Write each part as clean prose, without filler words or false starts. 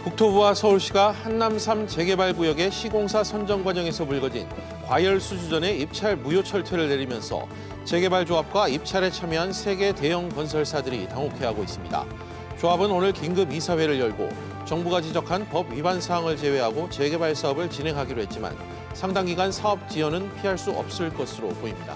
국토부와 서울시가 한남 3 재개발구역의 시공사 선정 과정에서 불거진 과열 수주전의 입찰 무효 철퇴를 내리면서 재개발 조합과 입찰에 참여한 3개 대형 건설사들이 당혹해하고 있습니다. 조합은 오늘 긴급 이사회를 열고 정부가 지적한 법 위반 사항을 제외하고 재개발 사업을 진행하기로 했지만 상당 기간 사업 지연은 피할 수 없을 것으로 보입니다.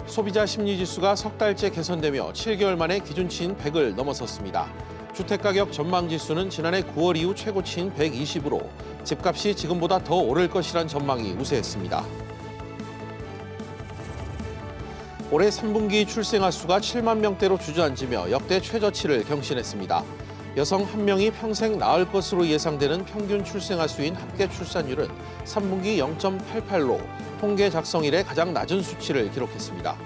소비자 심리지수가 석 달째 개선되며 7개월 만에 기준치인 100을 넘어섰습니다. 주택가격 전망지수는 지난해 9월 이후 최고치인 120으로 집값이 지금보다 더 오를 것이란 전망이 우세했습니다. 올해 3분기 출생아 수가 7만 명대로 주저앉으며 역대 최저치를 경신했습니다. 여성 1명이 평생 낳을 것으로 예상되는 평균 출생아 수인 합계 출산율은 3분기 0.88로 통계 작성 이래 가장 낮은 수치를 기록했습니다.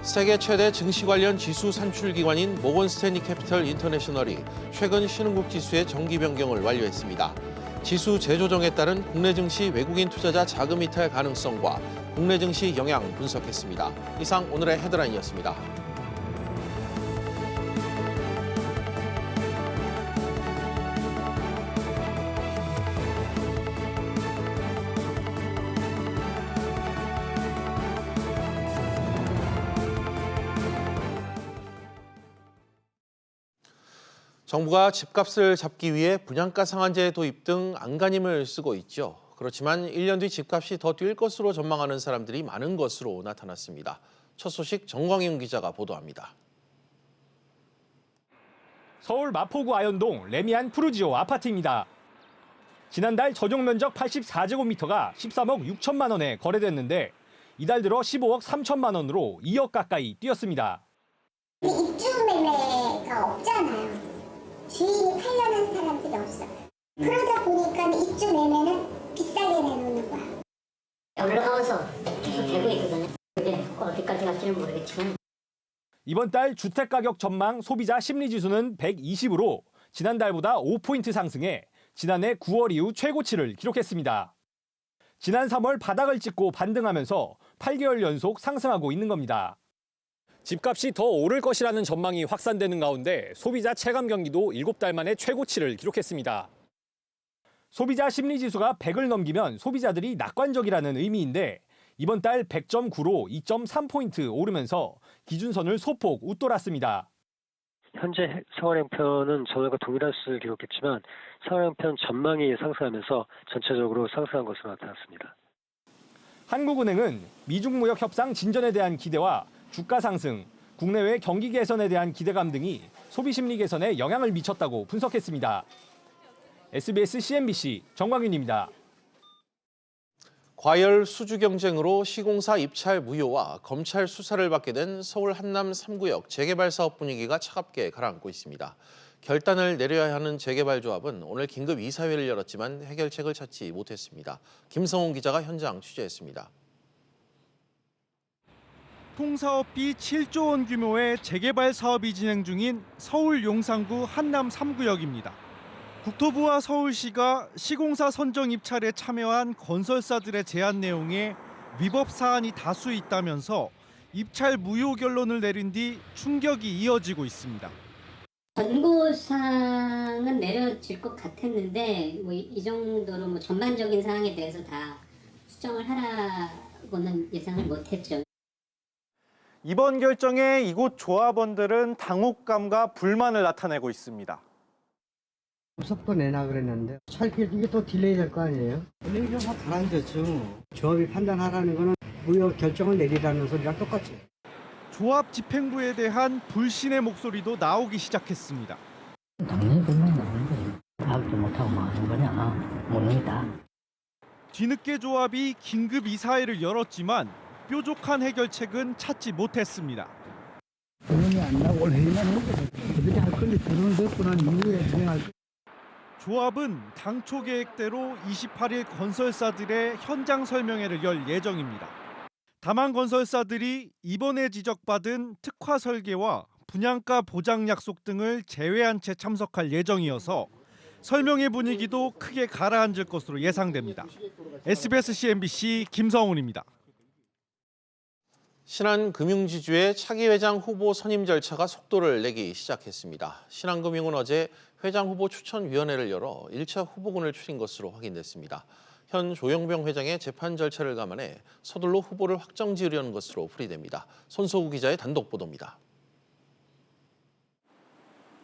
세계 최대 증시 관련 지수 산출 기관인 모건 스탠리 캐피털 인터내셔널이 최근 신흥국 지수의 정기 변경을 완료했습니다. 지수 재조정에 따른 국내 증시 외국인 투자자 자금 이탈 가능성과 국내 증시 영향 분석했습니다. 이상 오늘의 헤드라인이었습니다. 정부가 집값을 잡기 위해 분양가 상한제 도입 등 안간힘을 쓰고 있죠. 그렇지만 1년 뒤 집값이 더 뛸 것으로 전망하는 사람들이 많은 것으로 나타났습니다. 첫 소식 정광윤 기자가 보도합니다. 서울 마포구 아현동 레미안 푸르지오 아파트입니다. 지난달 전용 면적 84제곱미터가 13억 6천만 원에 거래됐는데 이달 들어 15억 3천만 원으로 2억 가까이 뛰었습니다. 입주 매매가 없잖아요. 주인이 팔려는 사람들이 없어요. 그러다 보니까 입주 매매는 비싸게 내놓는 거야. 올라가면서 계속 되고 있거든요. 이게 어디까지 갈지는 모르겠지만. 이번 달 주택가격 전망 소비자 심리지수는 120으로 지난달보다 5포인트 상승해 지난해 9월 이후 최고치를 기록했습니다. 지난 3월 바닥을 찍고 반등하면서 8개월 연속 상승하고 있는 겁니다. 집값이 더 오를 것이라는 전망이 확산되는 가운데 소비자 체감 경기도 7달 만에 최고치를 기록했습니다. 소비자 심리지수가 100을 넘기면 소비자들이 낙관적이라는 의미인데 이번 달 100.9로 2.3포인트 오르면서 기준선을 소폭 웃돌았습니다. 현재 생활형편은 전월과 동일한 수를 기록했지만 생활형편 전망이 상승하면서 전체적으로 상승한 것으로 나타났습니다. 한국은행은 미중무역 협상 진전에 대한 기대와 주가 상승, 국내외 경기 개선에 대한 기대감 등이 소비 심리 개선에 영향을 미쳤다고 분석했습니다. SBS CNBC 정광윤입니다. 과열 수주 경쟁으로 시공사 입찰 무효와 검찰 수사를 받게 된 서울 한남 3구역 재개발 사업 분위기가 차갑게 가라앉고 있습니다. 결단을 내려야 하는 재개발 조합은 오늘 긴급 이사회를 열었지만 해결책을 찾지 못했습니다. 김성훈 기자가 현장 취재했습니다. 통사업비 7조 원 규모의 재개발 사업이 진행 중인 서울 용산구 한남 3구역입니다. 국토부와 서울시가 시공사 선정 입찰에 참여한 건설사들의 제안 내용에 위법 사안이 다수 있다면서 입찰 무효 결론을 내린 뒤 충격이 이어지고 있습니다. 권고사항은 내려질 것 같았는데 이 정도로 전반적인 사항에 대해서 다 수정을 하라고는 예상을 못했죠. 이번 결정에 이곳 조합원들은 당혹감과 불만을 나타내고 있습니다. 속도 내나 그랬는데 차필 이게 또 딜레이 될 거 아니에요? 이게 좀 가라앉았죠. 조합이 판단하라는 거는 무효 결정을 내리라는 소리랑 똑같이. 조합 집행부에 대한 불신의 목소리도 나오기 시작했습니다. 당연히 불만이 나는 거예요. 파악도 못하고 뭐 하는 거냐? 뭡니다. 뒤늦게 조합이 긴급 이사회를 열었지만 뾰족한 해결책은 찾지 못했습니다. 결론이 안 나고 올 회의만 해도 그들이 할 건데 결론을 듣고 난 이후에 진행할 거. 조합은 당초 계획대로 28일 건설사들의 현장 설명회를 열 예정입니다. 다만 건설사들이 이번에 지적받은 특화 설계와 분양가 보장 약속 등을 제외한 채 참석할 예정이어서 설명회 분위기도 크게 가라앉을 것으로 예상됩니다. SBS CNBC 김성훈입니다. 신한금융지주의 차기 회장 후보 선임 절차가 속도를 내기 시작했습니다. 신한금융은 어제 회장 후보 추천위원회를 열어 1차 후보군을 추린 것으로 확인됐습니다. 현 조영병 회장의 재판 절차를 감안해 서둘러 후보를 확정지으려는 것으로 풀이됩니다. 손소구 기자의 단독 보도입니다.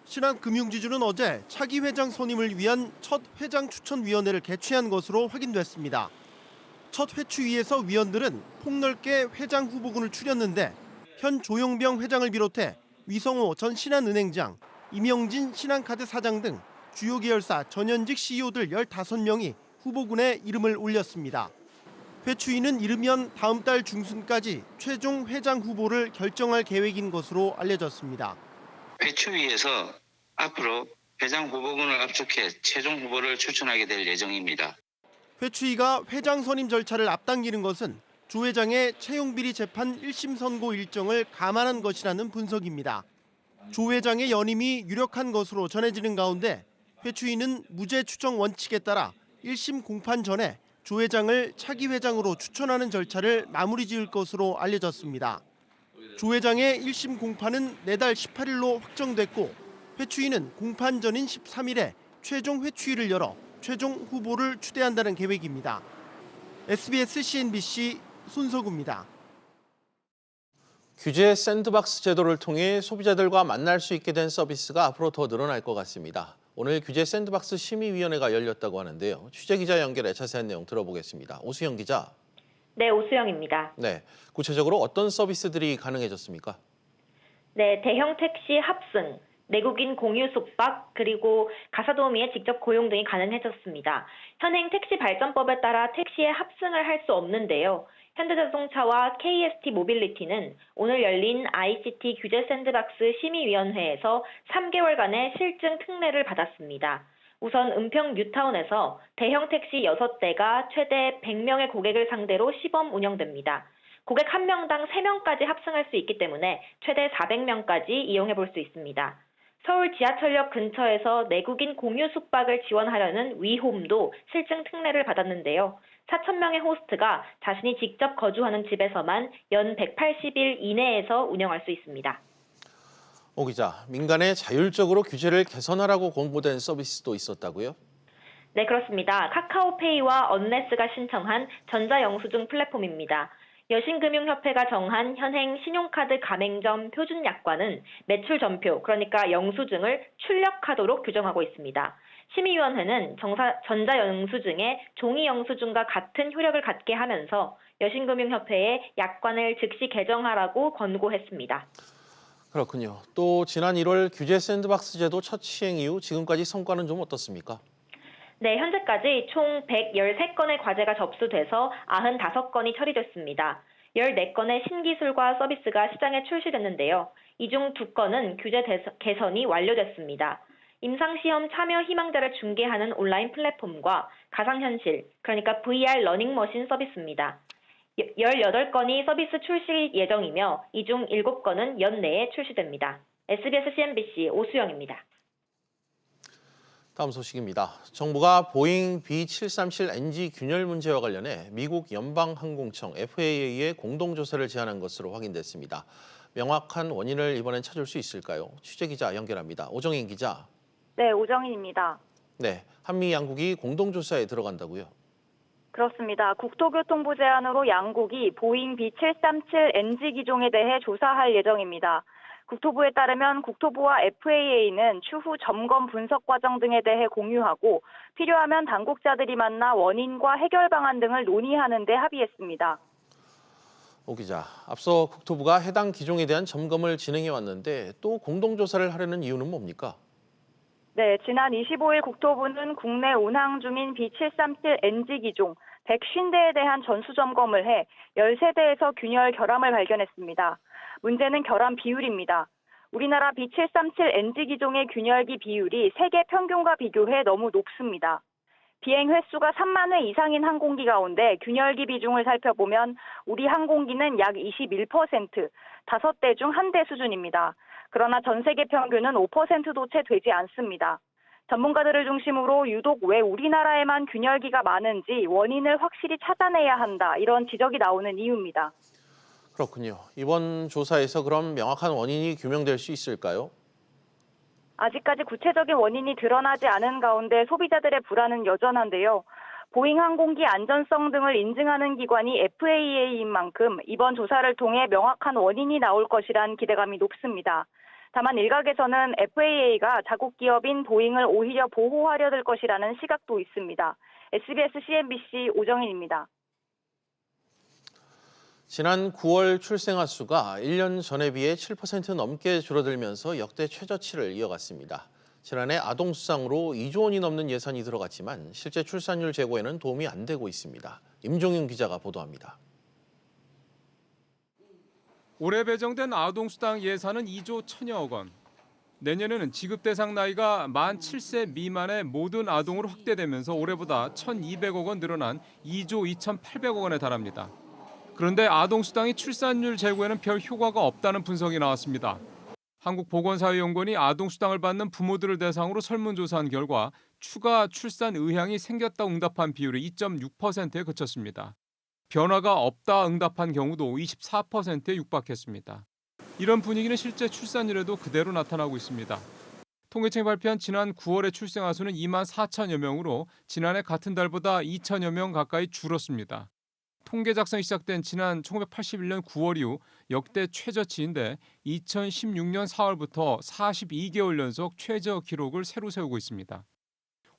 신한금융지주는 어제 차기 회장 선임을 위한 첫 회장 추천위원회를 개최한 것으로 확인됐습니다. 첫 회추위에서 위원들은 폭넓게 회장 후보군을 추렸는데 현 조영병 회장을 비롯해 위성호 전 신한은행장, 임영진 신한카드 사장 등 주요 계열사 전현직 CEO들 15명이 후보군에 이름을 올렸습니다. 회추위는 이르면 다음 달 중순까지 최종 회장 후보를 결정할 계획인 것으로 알려졌습니다. 회추위에서 앞으로 회장 후보군을 압축해 최종 후보를 추천하게 될 예정입니다. 회추위가 회장 선임 절차를 앞당기는 것은 조 회장의 채용비리 재판 1심 선고 일정을 감안한 것이라는 분석입니다. 조 회장의 연임이 유력한 것으로 전해지는 가운데 회추위는 무죄 추정 원칙에 따라 1심 공판 전에 조 회장을 차기 회장으로 추천하는 절차를 마무리 지을 것으로 알려졌습니다. 조 회장의 1심 공판은 내달 18일로 확정됐고 회추위는 공판 전인 13일에 최종 회추위를 열어 최종 후보를 추대한다는 계획입니다. SBS CNBC 손석우입니다. 규제 샌드박스 제도를 통해 소비자들과 만날 수 있게 된 서비스가 앞으로 더 늘어날 것 같습니다. 오늘 규제 샌드박스 심의위원회가 열렸다고 하는데요. 취재기자 연결해 자세한 내용 들어보겠습니다. 오수영 기자. 네, 오수영입니다. 네, 구체적으로 어떤 서비스들이 가능해졌습니까? 네, 대형 택시 합승, 내국인 공유 숙박, 그리고 가사도우미의 직접 고용 등이 가능해졌습니다. 현행 택시 발전법에 따라 택시에 합승을 할 수 없는데요. 현대자동차와 KST 모빌리티는 오늘 열린 ICT 규제 샌드박스 심의위원회에서 3개월간의 실증 특례를 받았습니다. 우선 은평 뉴타운에서 대형 택시 6대가 최대 100명의 고객을 상대로 시범 운영됩니다. 고객 1명당 3명까지 합승할 수 있기 때문에 최대 400명까지 이용해 볼 수 있습니다. 서울 지하철역 근처에서 내국인 공유 숙박을 지원하려는 위홈도 실증 특례를 받았는데요. 4,000명의 호스트가 자신이 직접 거주하는 집에서만 연 180일 이내에서 운영할 수 있습니다. 오 기자, 민간에 자율적으로 규제를 개선하라고 공고된 서비스도 있었다고요? 네, 그렇습니다. 카카오페이와 언네스가 신청한 전자영수증 플랫폼입니다. 여신금융협회가 정한 현행 신용카드 가맹점 표준 약관은 매출 전표, 그러니까 영수증을 출력하도록 규정하고 있습니다. 심의위원회는 전자영수증에 종이 영수증과 같은 효력을 갖게 하면서 여신금융협회에 약관을 즉시 개정하라고 권고했습니다. 그렇군요. 또 지난 1월 규제 샌드박스 제도 첫 시행 이후 지금까지 성과는 좀 어떻습니까? 네, 현재까지 총 113건의 과제가 접수돼서 95건이 처리됐습니다. 14건의 신기술과 서비스가 시장에 출시됐는데요. 이 중 2건은 규제 개선이 완료됐습니다. 임상시험 참여 희망자를 중개하는 온라인 플랫폼과 가상현실, 그러니까 VR 러닝머신 서비스입니다. 18건이 서비스 출시 예정이며 이 중 7건은 연내에 출시됩니다. SBS CNBC 오수영입니다. 다음 소식입니다. 정부가 보잉 B737NG 균열 문제와 관련해 미국 연방항공청 FAA에 공동조사를 제안한 것으로 확인됐습니다. 명확한 원인을 이번엔 찾을 수 있을까요? 취재기자 연결합니다. 오정인 기자. 네, 오정인입니다. 네, 한미 양국이 공동조사에 들어간다고요? 그렇습니다. 국토교통부 제안으로 양국이 보잉 B737NG 기종에 대해 조사할 예정입니다. 국토부에 따르면 국토부와 FAA는 추후 점검 분석 과정 등에 대해 공유하고 필요하면 당국자들이 만나 원인과 해결 방안 등을 논의하는 데 합의했습니다. 오 기자, 앞서 국토부가 해당 기종에 대한 점검을 진행해 왔는데 또 공동조사를 하려는 이유는 뭡니까? 네, 지난 25일 국토부는 국내 운항 중인 B737NG 기종 150대에 대한 전수점검을 해 13대에서 균열 결함을 발견했습니다. 문제는 결함 비율입니다. 우리나라 B737NG 기종의 균열기 비율이 세계 평균과 비교해 너무 높습니다. 비행 횟수가 3만 회 이상인 항공기 가운데 균열기 비중을 살펴보면 우리 항공기는 약 21%, 5대 중 1대 수준입니다. 그러나 전 세계 평균은 5%도 채 되지 않습니다. 전문가들을 중심으로 유독 왜 우리나라에만 균열기가 많은지 원인을 확실히 찾아내야 한다, 이런 지적이 나오는 이유입니다. 그렇군요. 이번 조사에서 그럼 명확한 원인이 규명될 수 있을까요? 아직까지 구체적인 원인이 드러나지 않은 가운데 소비자들의 불안은 여전한데요. 보잉 항공기 안전성 등을 인증하는 기관이 FAA인 만큼 이번 조사를 통해 명확한 원인이 나올 것이란 기대감이 높습니다. 다만 일각에서는 FAA가 자국 기업인 보잉을 오히려 보호하려 들 것이라는 시각도 있습니다. SBS CNBC 오정인입니다. 지난 9월 출생아 수가 1년 전에 비해 7% 넘게 줄어들면서 역대 최저치를 이어갔습니다. 지난해 아동수당으로 2조 원이 넘는 예산이 들어갔지만 실제 출산율 제고에는 도움이 안 되고 있습니다. 임종윤 기자가 보도합니다. 올해 배정된 아동수당 예산은 2조 1천여억 원. 내년에는 지급 대상 나이가 만 7세 미만의 모든 아동으로 확대되면서 올해보다 1,200억 원 늘어난 2조 2,800억 원에 달합니다. 그런데 아동수당이 출산율 제고에는 별 효과가 없다는 분석이 나왔습니다. 한국보건사회연구원이 아동수당을 받는 부모들을 대상으로 설문조사한 결과 추가 출산 의향이 생겼다고 응답한 비율이 2.6%에 그쳤습니다. 변화가 없다 응답한 경우도 24%에 육박했습니다. 이런 분위기는 실제 출산율에도 그대로 나타나고 있습니다. 통계청이 발표한 지난 9월의 출생아 수는 2만 4천여 명으로 지난해 같은 달보다 2천여 명 가까이 줄었습니다. 통계 작성이 시작된 지난 1981년 9월 이후 역대 최저치인데 2016년 4월부터 42개월 연속 최저 기록을 새로 세우고 있습니다.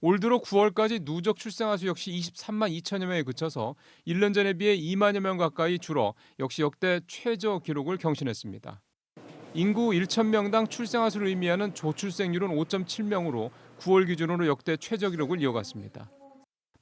올 들어 9월까지 누적 출생아 수 역시 23만 2천여 명에 그쳐서 1년 전에 비해 2만여 명 가까이 줄어 역시 역대 최저 기록을 경신했습니다. 인구 1,000명당 출생아 수를 의미하는 조출생률은 5.7명으로 9월 기준으로 역대 최저 기록을 이어갔습니다.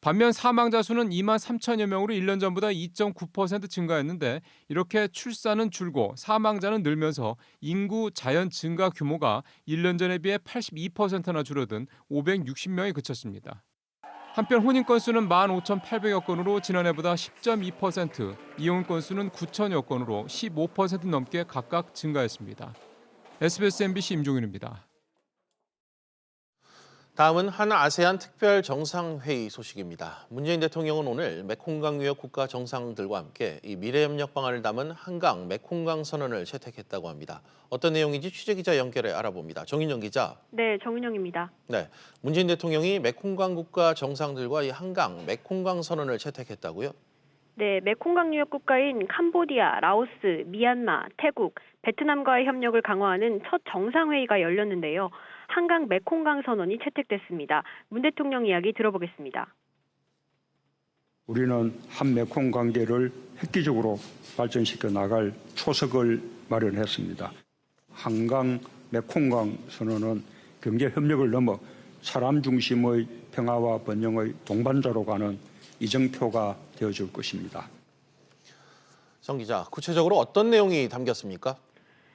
반면 사망자 수는 2만 3천여 명으로 1년 전보다 2.9% 증가했는데 이렇게 출산은 줄고 사망자는 늘면서 인구 자연 증가 규모가 1년 전에 비해 82%나 줄어든 560명에 그쳤습니다. 한편 혼인 건수는 15,800여 건으로 지난해보다 10.2%, 이혼 건수는 9천여 건으로 15% 넘게 각각 증가했습니다. SBS MBC 임종윤입니다. 다음은 한 아세안 특별 정상회의 소식입니다. 문재인 대통령은 오늘 메콩강 유역 국가 정상들과 함께 이 미래협력 방안을 담은 한강 메콩강 선언을 채택했다고 합니다. 어떤 내용인지 취재기자 연결해 알아봅니다. 정인영 기자. 네, 정인영입니다. 네, 문재인 대통령이 메콩강 국가 정상들과 이 한강 메콩강 선언을 채택했다고요? 네, 메콩강 유역 국가인 캄보디아, 라오스, 미얀마, 태국, 베트남과의 협력을 강화하는 첫 정상회의가 열렸는데요. 한강 메콩강 선언이 채택됐습니다. 문 대통령 이야기 들어보겠습니다. 우리는 한 메콩 관계를 획기적으로 발전시켜 나갈 초석을 마련했습니다. 한강 메콩강 선언은 경제 협력을 넘어 사람 중심의 평화와 번영의 동반자로 가는 이정표가 되어줄 것입니다. 정 기자, 구체적으로 어떤 내용이 담겼습니까?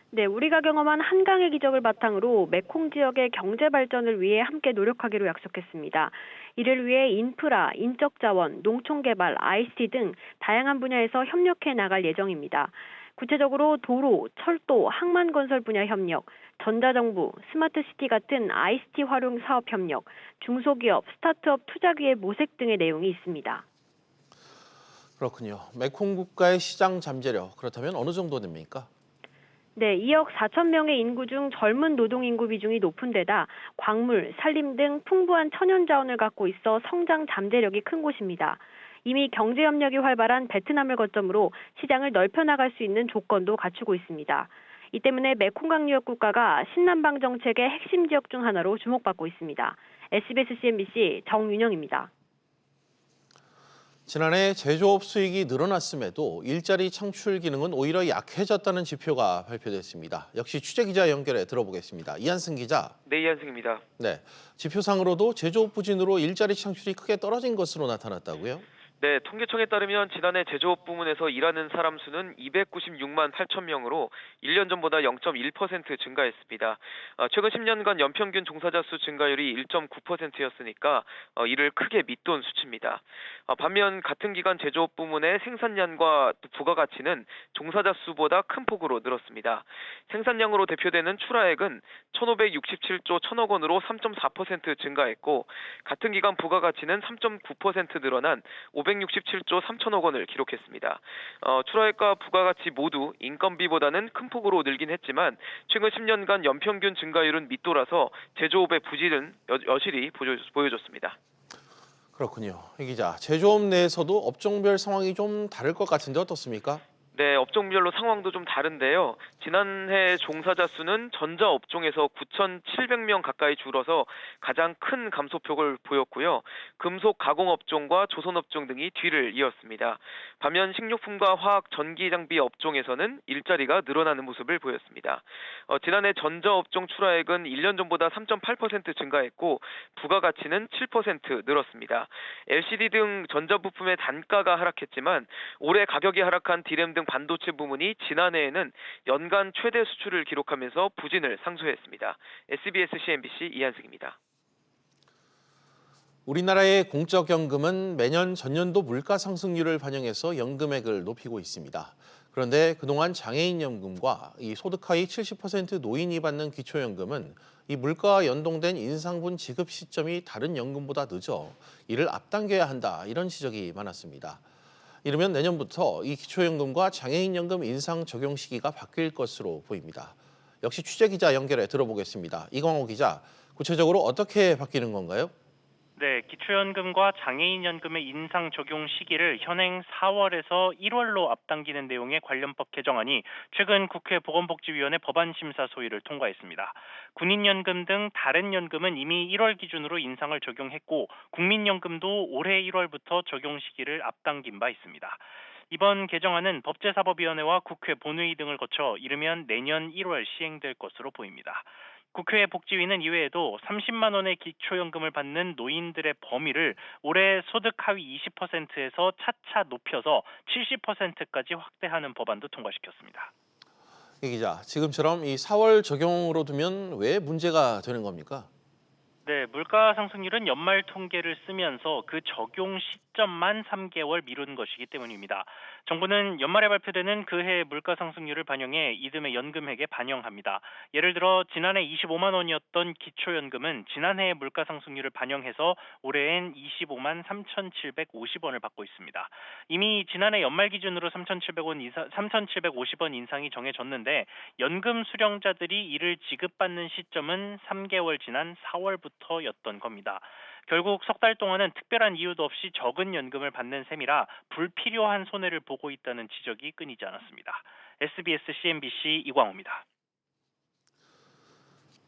네, 우리가 경험한 한강의 기적을 바탕으로 메콩 지역의 경제 발전을 위해 함께 노력하기로 약속했습니다. 이를 위해 인프라, 인적 자원, 농촌 개발, ICT 등 다양한 분야에서 협력해 나갈 예정입니다. 구체적으로 도로, 철도, 항만 건설 분야 협력, 전자정부, 스마트시티 같은 ICT 활용 사업 협력, 중소기업, 스타트업 투자 기회 모색 등의 내용이 있습니다. 그렇군요. 메콩 국가의 시장 잠재력, 그렇다면 어느 정도 됩니까? 네, 2억 4천 명의 인구 중 젊은 노동 인구 비중이 높은 데다 광물, 산림 등 풍부한 천연 자원을 갖고 있어 성장 잠재력이 큰 곳입니다. 이미 경제 협력이 활발한 베트남을 거점으로 시장을 넓혀 나갈 수 있는 조건도 갖추고 있습니다. 이 때문에 메콩강 유역 국가가 신남방 정책의 핵심 지역 중 하나로 주목받고 있습니다. SBS CNBC 정윤영입니다. 지난해 제조업 수익이 늘어났음에도 일자리 창출 기능은 오히려 약해졌다는 지표가 발표됐습니다. 역시 취재기자 연결해 들어보겠습니다. 이한승 기자. 네, 이한승입니다. 네, 지표상으로도 제조업 부진으로 일자리 창출이 크게 떨어진 것으로 나타났다고요? 네, 통계청에 따르면 지난해 제조업 부문에서 일하는 사람 수는 296만 8천 명으로 1년 전보다 0.1% 증가했습니다. 최근 10년간 연평균 종사자 수 증가율이 1.9%였으니까 이를 크게 밑돈 수치입니다. 반면 같은 기간 제조업 부문의 생산량과 부가가치는 종사자 수보다 큰 폭으로 늘었습니다. 생산량으로 대표되는 출하액은 1,567조 1천억 원으로 3.4% 증가했고 같은 기간 부가가치는 3.9% 늘어난 567조 3천억 원을 기록했습니다. 출하액과 부가가치 모두 인건비보다는 큰 폭으로 늘긴 했지만 최근 10년간 연평균 증가율은 밑돌아서 제조업의 부진은 여실히 보여줬습니다. 그렇군요. 이 기자, 제조업 내에서도 업종별 상황이 좀 다를 것 같은데 어떻습니까? 네, 업종별로 상황도 좀 다른데요. 지난해 종사자 수는 전자업종에서 9,700명 가까이 줄어서 가장 큰 감소폭을 보였고요. 금속 가공업종과 조선업종 등이 뒤를 이었습니다. 반면 식료품과 화학 전기 장비 업종에서는 일자리가 늘어나는 모습을 보였습니다. 지난해 전자업종 출하액은 1년 전보다 3.8% 증가했고 부가가치는 7% 늘었습니다. LCD 등 전자부품의 단가가 하락했지만 올해 가격이 하락한 디램 등 반도체 부문이 지난해에는 연간 최대 수출을 기록하면서 부진을 상쇄했습니다. SBS CNBC 이한승입니다. 우리나라의 공적연금은 매년 전년도 물가 상승률을 반영해서 연금액을 높이고 있습니다. 그런데 그동안 장애인연금과 이 소득 하위 70% 노인이 받는 기초연금은 이 물가와 연동된 인상분 지급 시점이 다른 연금보다 늦어 이를 앞당겨야 한다, 이런 지적이 많았습니다. 이르면 내년부터 이 기초연금과 장애인연금 인상 적용 시기가 바뀔 것으로 보입니다. 역시 취재기자 연결해 들어보겠습니다. 이광호 기자, 구체적으로 어떻게 바뀌는 건가요? 네, 기초연금과 장애인연금의 인상 적용 시기를 현행 4월에서 1월로 앞당기는 내용의 관련법 개정안이 최근 국회 보건복지위원회 법안심사 소위를 통과했습니다. 군인연금 등 다른 연금은 이미 1월 기준으로 인상을 적용했고 국민연금도 올해 1월부터 적용 시기를 앞당긴 바 있습니다. 이번 개정안은 법제사법위원회와 국회 본회의 등을 거쳐 이르면 내년 1월 시행될 것으로 보입니다. 국회 복지위는 이외에도 30만 원의 기초연금을 받는 노인들의 범위를 올해 소득 하위 20%에서 차차 높여서 70%까지 확대하는 법안도 통과시켰습니다. 이 기자, 지금처럼 이 4월 적용으로 두면 왜 문제가 되는 겁니까? 네, 물가 상승률은 연말 통계를 쓰면서 그 적용 시점만 3개월 미룬 것이기 때문입니다. 정부는 연말에 발표되는 그해 물가 상승률을 반영해 이듬해 연금액에 반영합니다. 예를 들어 지난해 25만 원이었던 기초연금은 지난해의 물가 상승률을 반영해서 올해엔 25만 3,750원을 받고 있습니다. 이미 지난해 연말 기준으로 3,750원 인상이 정해졌는데 연금 수령자들이 이를 지급받는 시점은 3개월 지난 4월부터였던 겁니다. 결국 석 달 동안은 특별한 이유도 없이 적은 연금을 받는 셈이라 불필요한 손해를 보고 있다는 지적이 끊이지 않았습니다. SBS CNBC 이광호입니다.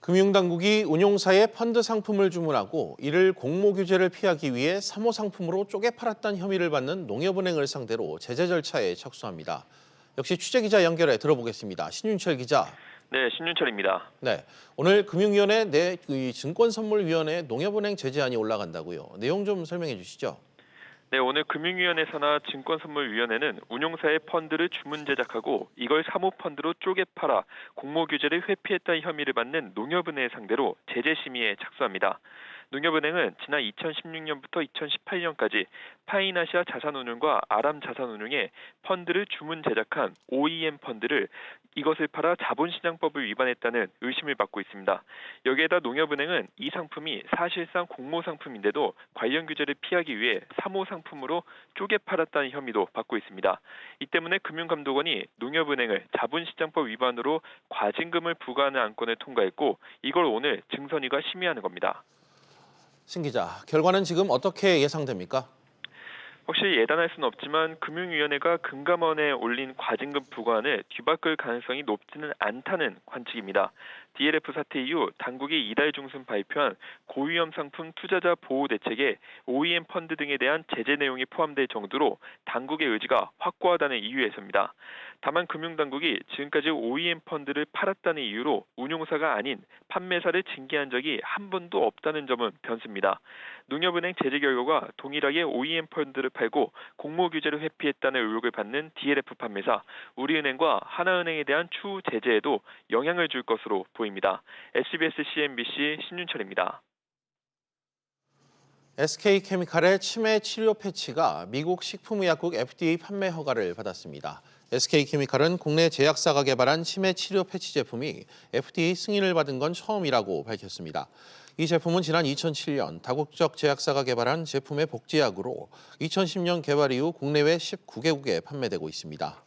금융당국이 운용사에 펀드 상품을 주문하고 이를 공모규제를 피하기 위해 사모 상품으로 쪼개 팔았다는 혐의를 받는 농협은행을 상대로 제재 절차에 착수합니다. 역시 취재기자 연결해 들어보겠습니다. 신윤철 기자. 네, 신윤철입니다. 네, 오늘 금융위원회 내 증권선물위원회 농협은행 제재안이 올라간다고요. 내용 좀 설명해 주시죠. 네, 오늘 금융위원회사나 증권선물위원회는 운용사의 펀드를 주문 제작하고 이걸 사모펀드로 쪼개 팔아 공모규제를 회피했다는 혐의를 받는 농협은행을 상대로 제재 심의에 착수합니다. 농협은행은 지난 2016년부터 2018년까지 파이나시아 자산운용과 아람 자산운용에 펀드를 주문 제작한 OEM 펀드를 이것을 팔아 자본시장법을 위반했다는 의심을 받고 있습니다. 여기에다 농협은행은 이 상품이 사실상 공모상품인데도 관련 규제를 피하기 위해 사모상품으로 쪼개 팔았다는 혐의도 받고 있습니다. 이 때문에 금융감독원이 농협은행을 자본시장법 위반으로 과징금을 부과하는 안건을 통과했고 이걸 오늘 증선위가 심의하는 겁니다. 신 기자, 결과는 지금 어떻게 예상됩니까? 확실히 예단할 수는 없지만 금융위원회가 금감원에 올린 과징금 부과안을 뒤바꿀 가능성이 높지는 않다는 관측입니다. DLF 사태 이후 당국이 이달 중순 발표한 고위험 상품 투자자 보호 대책에 OEM 펀드 등에 대한 제재 내용이 포함될 정도로 당국의 의지가 확고하다는 이유에서입니다. 다만 금융당국이 지금까지 OEM 펀드를 팔았다는 이유로 운용사가 아닌 판매사를 징계한 적이 한 번도 없다는 점은 변수입니다. 농협은행 제재 결과가 동일하게 OEM 펀드를 팔고 공모규제를 회피했다는 의혹을 받는 DLF 판매사, 우리은행과 하나은행에 대한 추후 제재에도 영향을 줄 것으로 보입니다. SBS CNBC 신윤철입니다. SK케미칼의 치매 치료 패치가 미국 식품의약국 FDA 판매 허가를 받았습니다. SK케미칼은 국내 제약사가 개발한 치매 치료 패치 제품이 FDA 승인을 받은 건 처음이라고 밝혔습니다. 이 제품은 지난 2007년 다국적 제약사가 개발한 제품의 복제약으로 2010년 개발 이후 국내외 19개국에 판매되고 있습니다.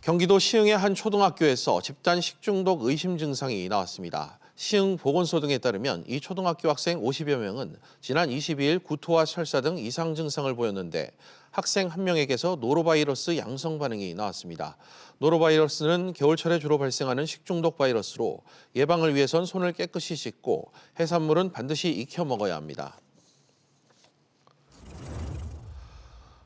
경기도 시흥의 한 초등학교에서 집단 식중독 의심 증상이 나왔습니다. 시흥 보건소 등에 따르면 이 초등학교 학생 50여 명은 지난 22일 구토와 설사 등 이상 증상을 보였는데 학생 한 명에게서 노로바이러스 양성 반응이 나왔습니다. 노로바이러스는 겨울철에 주로 발생하는 식중독 바이러스로 예방을 위해선 손을 깨끗이 씻고 해산물은 반드시 익혀 먹어야 합니다.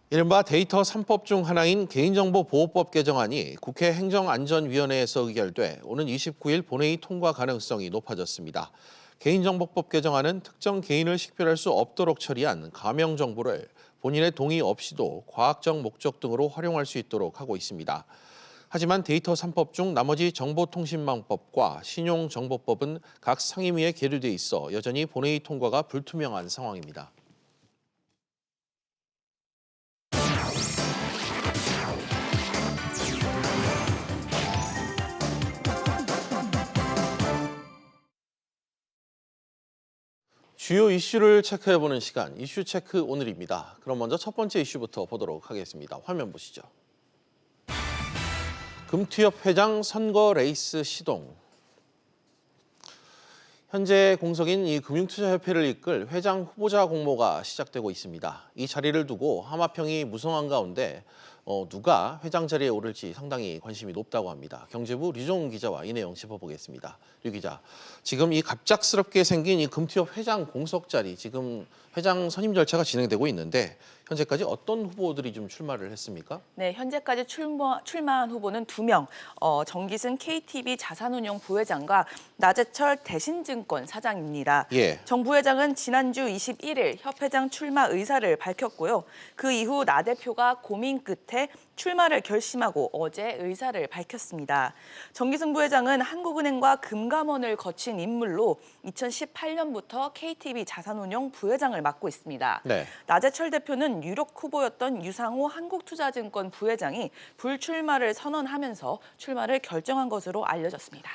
이른바 데이터 3법 중 하나인 개인정보보호법 개정안이 국회 행정안전위원회에서 의결돼 오는 29일 본회의 통과 가능성이 높아졌습니다. 개인정보법 개정안은 특정 개인을 식별할 수 없도록 처리한 가명 정보를 본인의 동의 없이도 과학적 목적 등으로 활용할 수 있도록 하고 있습니다. 하지만 데이터 3법 중 나머지 정보통신망법과 신용정보법은 각 상임위에 계류돼 있어 여전히 본회의 통과가 불투명한 상황입니다. 주요 이슈를 체크해보는 시간, 이슈 체크 오늘입니다. 그럼 먼저 첫 번째 이슈부터 보도록 하겠습니다. 화면 보시죠. 금투협 회장 선거 레이스 시동. 현재 공석인 이 금융투자협회를 이끌 회장 후보자 공모가 시작되고 있습니다. 이 자리를 두고 하마평이 무성한 가운데 누가 회장 자리에 오를지 상당히 관심이 높다고 합니다. 경제부 류종훈 기자와 이 내용 짚어보겠습니다. 류 기자, 지금 이 갑작스럽게 생긴 이 금투협 회장 공석 자리, 지금 회장 선임 절차가 진행되고 있는데 현재까지 어떤 후보들이 좀 출마를 했습니까? 네, 현재까지 출마한 후보는 2명, 정기승 KTB 자산운용 부회장과 나재철 대신증권 사장입니다. 예. 정 부회장은 지난주 21일 협회장 출마 의사를 밝혔고요. 그 이후 나 대표가 고민 끝에 출마를 결심하고 어제 의사를 밝혔습니다. 정기승 부회장은 한국은행과 금감원을 거친 인물로 2018년부터 KTB 자산운용 부회장을 맡고 있습니다. 네. 나재철 대표는 유력 후보였던 유상호 한국투자증권 부회장이 불출마를 선언하면서 출마를 결정한 것으로 알려졌습니다.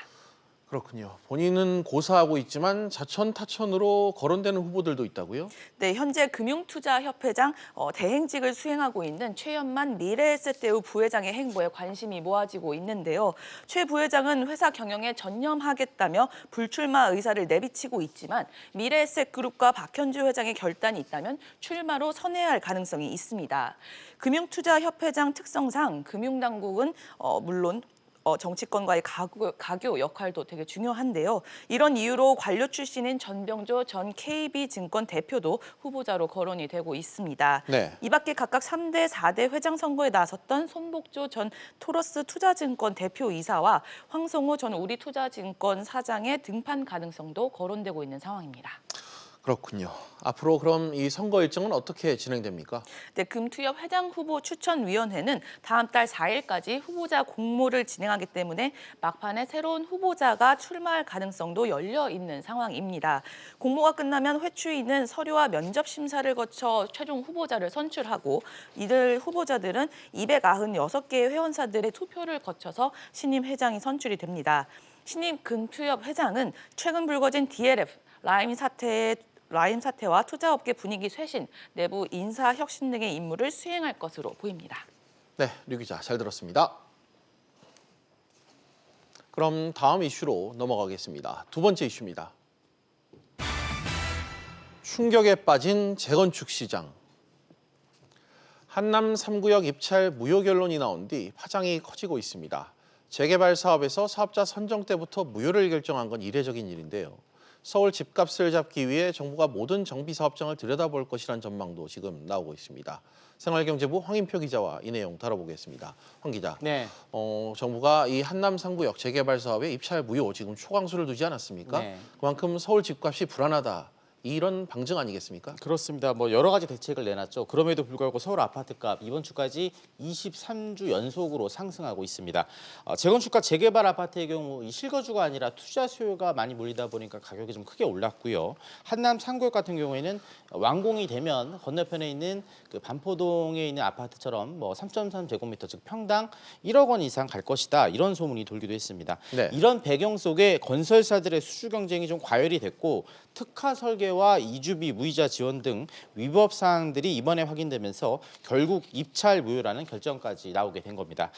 그렇군요. 본인은 고사하고 있지만 자천타천으로 거론되는 후보들도 있다고요? 네, 현재 금융투자협회장 대행직을 수행하고 있는 최연만 미래에셋대우 부회장의 행보에 관심이 모아지고 있는데요. 최 부회장은 회사 경영에 전념하겠다며 불출마 의사를 내비치고 있지만 미래에셋그룹과 박현주 회장의 결단이 있다면 출마로 선회할 가능성이 있습니다. 금융투자협회장 특성상 금융당국은 물론 정치권과의 가교 역할도 되게 중요한데요. 이런 이유로 관료 출신인 전병조 전 KB증권 대표도 후보자로 거론이 되고 있습니다. 네. 이 밖에 각각 3대, 4대 회장 선거에 나섰던 손복조 전 토러스 투자증권 대표이사와 황성호 전 우리투자증권 사장의 등판 가능성도 거론되고 있는 상황입니다. 그렇군요. 앞으로 그럼 이 선거 일정은 어떻게 진행됩니까? 네, 금투협 회장 후보 추천위원회는 다음 달 4일까지 후보자 공모를 진행하기 때문에 막판에 새로운 후보자가 출마할 가능성도 열려 있는 상황입니다. 공모가 끝나면 회추위는 서류와 면접 심사를 거쳐 최종 후보자를 선출하고 이들 후보자들은 296개의 회원사들의 투표를 거쳐서 신임 회장이 선출이 됩니다. 신임 금투협 회장은 최근 불거진 DLF 라임 사태와 투자업계 분위기 쇄신, 내부 인사 혁신 등의 임무를 수행할 것으로 보입니다. 네, 류 기자 잘 들었습니다. 그럼 다음 이슈로 넘어가겠습니다. 두 번째 이슈입니다. 충격에 빠진 재건축 시장. 한남 3구역 입찰 무효 결론이 나온 뒤 파장이 커지고 있습니다. 재개발 사업에서 사업자 선정 때부터 무효를 결정한 건 이례적인 일인데요. 서울 집값을 잡기 위해 정부가 모든 정비 사업장을 들여다볼 것이라는 전망도 지금 나오고 있습니다. 생활경제부 황인표 기자와 이 내용 다뤄보겠습니다. 황 기자, 네. 정부가 이 한남 3구역 재개발 사업에 입찰 무효 지금 초강수를 두지 않았습니까? 네. 그만큼 서울 집값이 불안하다 이런 방증 아니겠습니까? 그렇습니다. 뭐 여러 가지 대책을 내놨죠. 그럼에도 불구하고 서울 아파트값 이번 주까지 23주 연속으로 상승하고 있습니다. 재건축과 재개발 아파트의 경우 이 실거주가 아니라 투자 수요가 많이 몰리다 보니까 가격이 좀 크게 올랐고요. 한남 3구역 같은 경우에는 완공이 되면 건너편에 있는 그 반포동에 있는 아파트처럼 뭐 3.3제곱미터 즉 평당 1억 원 이상 갈 것이다 이런 소문이 돌기도 했습니다. 네. 이런 배경 속에 건설사들의 수주 경쟁이 좀 과열이 됐고 특화 설계와 이주비 무이자 지원 등 위법 사항들이 이번에 확인되면서 결국 입찰 무효라는 결정까지 나오게 된 겁니다.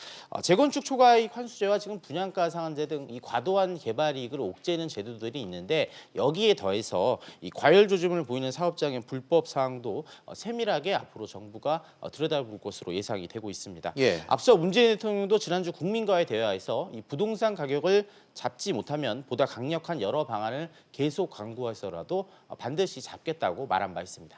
재건축 초과이익 환수제와 지금 분양가 상한제 등 이 과도한 개발 이익을 옥죄는 제도들이 있는데 여기에 더해서 이 과열 조짐을 보이는 사업장의 불법 사항도 세밀하게 앞으로 정부가 들여다볼 것으로 예상이 되고 있습니다. 예. 앞서 문재인 대통령도 지난주 국민과의 대화에서 이 부동산 가격을 잡지 못하면 보다 강력한 여러 방안을 계속 강구해서라도 반드시 잡겠다고 말한 바 있습니다.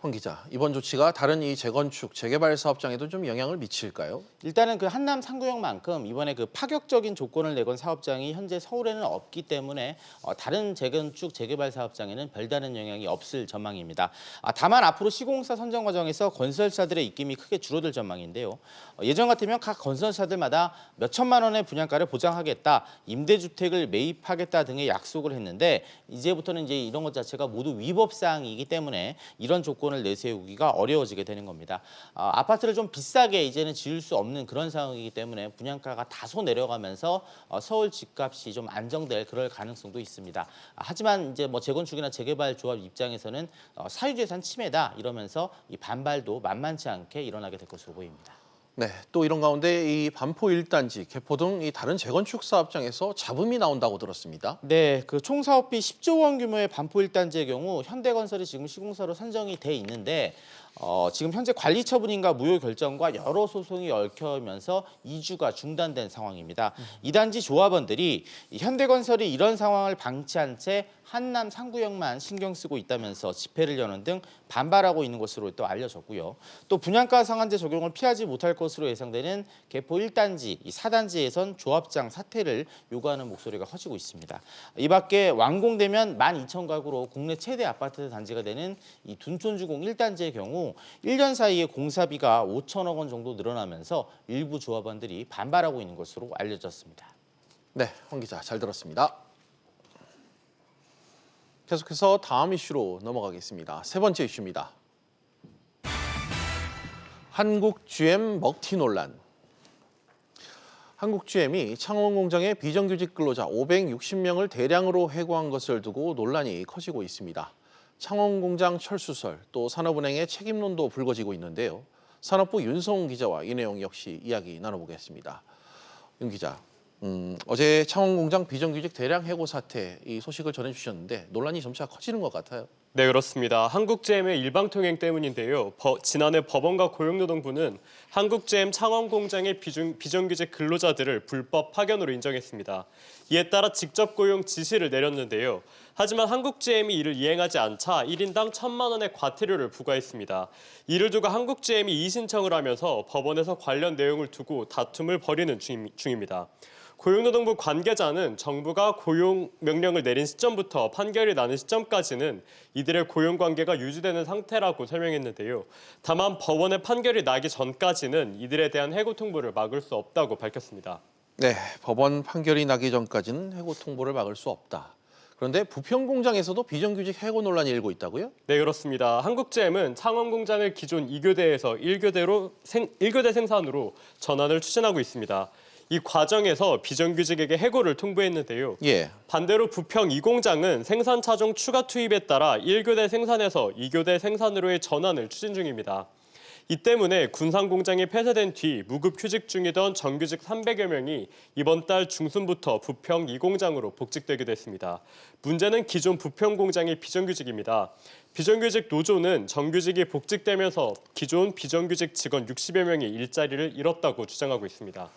황 기자, 이번 조치가 다른 이 재건축, 재개발 사업장에도 좀 영향을 미칠까요? 일단은 그 한남 3구역만큼 이번에 그 파격적인 조건을 내건 사업장이 현재 서울에는 없기 때문에 다른 재건축, 재개발 사업장에는 별다른 영향이 없을 전망입니다. 다만 앞으로 시공사 선정 과정에서 건설사들의 입김이 크게 줄어들 전망인데요. 예전 같으면 각 건설사들마다 몇 천만 원의 분양가를 보장하겠다, 임대주택을 매입하겠다 등의 약속을 했는데 이제부터는 이제 이런 것 자체가 모두 위법 사항이기 때문에 이런 조건을 내세우기가 어려워지게 되는 겁니다. 아파트를 좀 비싸게 이제는 지을 수 없는 그런 상황이기 때문에 분양가가 다소 내려가면서 서울 집값이 좀 안정될 그럴 가능성도 있습니다. 하지만 이제 뭐 재건축이나 재개발 조합 입장에서는 사유재산 침해다 이러면서 이 반발도 만만치 않게 일어나게 될 것으로 보입니다. 네, 또 이런 가운데 이 반포 1단지, 개포 등 이 다른 재건축 사업장에서 잡음이 나온다고 들었습니다. 네, 그 총 사업비 10조 원 규모의 반포 1단지의 경우 현대건설이 지금 시공사로 선정이 돼 있는데 지금 현재 관리 처분인가 무효 결정과 여러 소송이 얽혀면서 2주가 중단된 상황입니다. 이 단지 조합원들이 현대건설이 이런 상황을 방치한 채 한남 3구역만 신경 쓰고 있다면서 집회를 여는 등 반발하고 있는 것으로 또 알려졌고요. 또 분양가 상한제 적용을 피하지 못할 것으로 예상되는 개포 1단지, 이 4단지에선 조합장 사퇴를 요구하는 목소리가 커지고 있습니다. 이 밖에 완공되면 12,000가구로 국내 최대 아파트 단지가 되는 이 둔촌주공 1단지의 경우 1년 사이에 공사비가 5천억 원 정도 늘어나면서 일부 조합원들이 반발하고 있는 것으로 알려졌습니다. 네, 황 기자 잘 들었습니다. 계속해서 다음 이슈로 넘어가겠습니다. 세 번째 이슈입니다. 한국 GM 먹튀 논란. 한국 GM이 창원 공장의 비정규직 근로자 560명을 대량으로 해고한 것을 두고 논란이 커지고 있습니다. 창원 공장 철수설, 또 산업은행의 책임론도 불거지고 있는데요. 산업부 윤성훈 기자와 이 내용 역시 이야기 나눠보겠습니다. 윤 기자, 어제 창원 공장 비정규직 대량 해고 사태 이 소식을 전해주셨는데 논란이 점차 커지는 것 같아요. 네, 그렇습니다. 한국GM의 일방통행 때문인데요. 지난해 법원과 고용노동부는 한국GM 창원 공장의 비정규직 근로자들을 불법 파견으로 인정했습니다. 이에 따라 직접 고용 지시를 내렸는데요. 하지만 한국GM이 이를 이행하지 않자 1인당 1,000만 원의 과태료를 부과했습니다. 이를 두고 한국GM이 이의신청을 하면서 법원에서 관련 내용을 두고 다툼을 벌이는 중입니다. 고용노동부 관계자는 정부가 고용 명령을 내린 시점부터 판결이 나는 시점까지는 이들의 고용 관계가 유지되는 상태라고 설명했는데요. 다만 법원의 판결이 나기 전까지는 이들에 대한 해고 통보를 막을 수 없다고 밝혔습니다. 네, 법원 판결이 나기 전까지는 해고 통보를 막을 수 없다. 그런데 부평 공장에서도 비정규직 해고 논란이 일고 있다고요? 네, 그렇습니다. 한국GM은 창원 공장을 기존 2교대에서 1교대 생산으로 전환을 추진하고 있습니다. 이 과정에서 비정규직에게 해고를 통보했는데요. 예. 반대로 부평 2공장은 생산 차종 추가 투입에 따라 1교대 생산에서 2교대 생산으로의 전환을 추진 중입니다. 이 때문에 군산 공장이 폐쇄된 뒤 무급 휴직 중이던 정규직 300여 명이 이번 달 중순부터 부평 2공장으로 복직되기도 했습니다. 문제는 기존 부평 공장이 비정규직입니다. 비정규직 노조는 정규직이 복직되면서 기존 비정규직 직원 60여 명이 일자리를 잃었다고 주장하고 있습니다.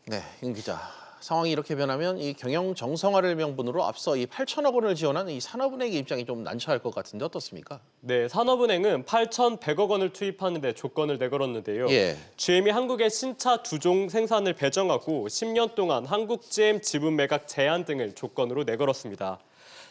네, 윤 기자. 상황이 이렇게 변하면 이 경영 정상화를 명분으로 앞서 이 8천억 원을 지원한 이 산업은행의 입장이 좀 난처할 것 같은데 어떻습니까? 네, 산업은행은 8,100억 원을 투입하는 데 조건을 내걸었는데요. 예. GM이 한국에 신차 2종 생산을 배정하고 10년 동안 한국 GM 지분 매각 제한 등을 조건으로 내걸었습니다.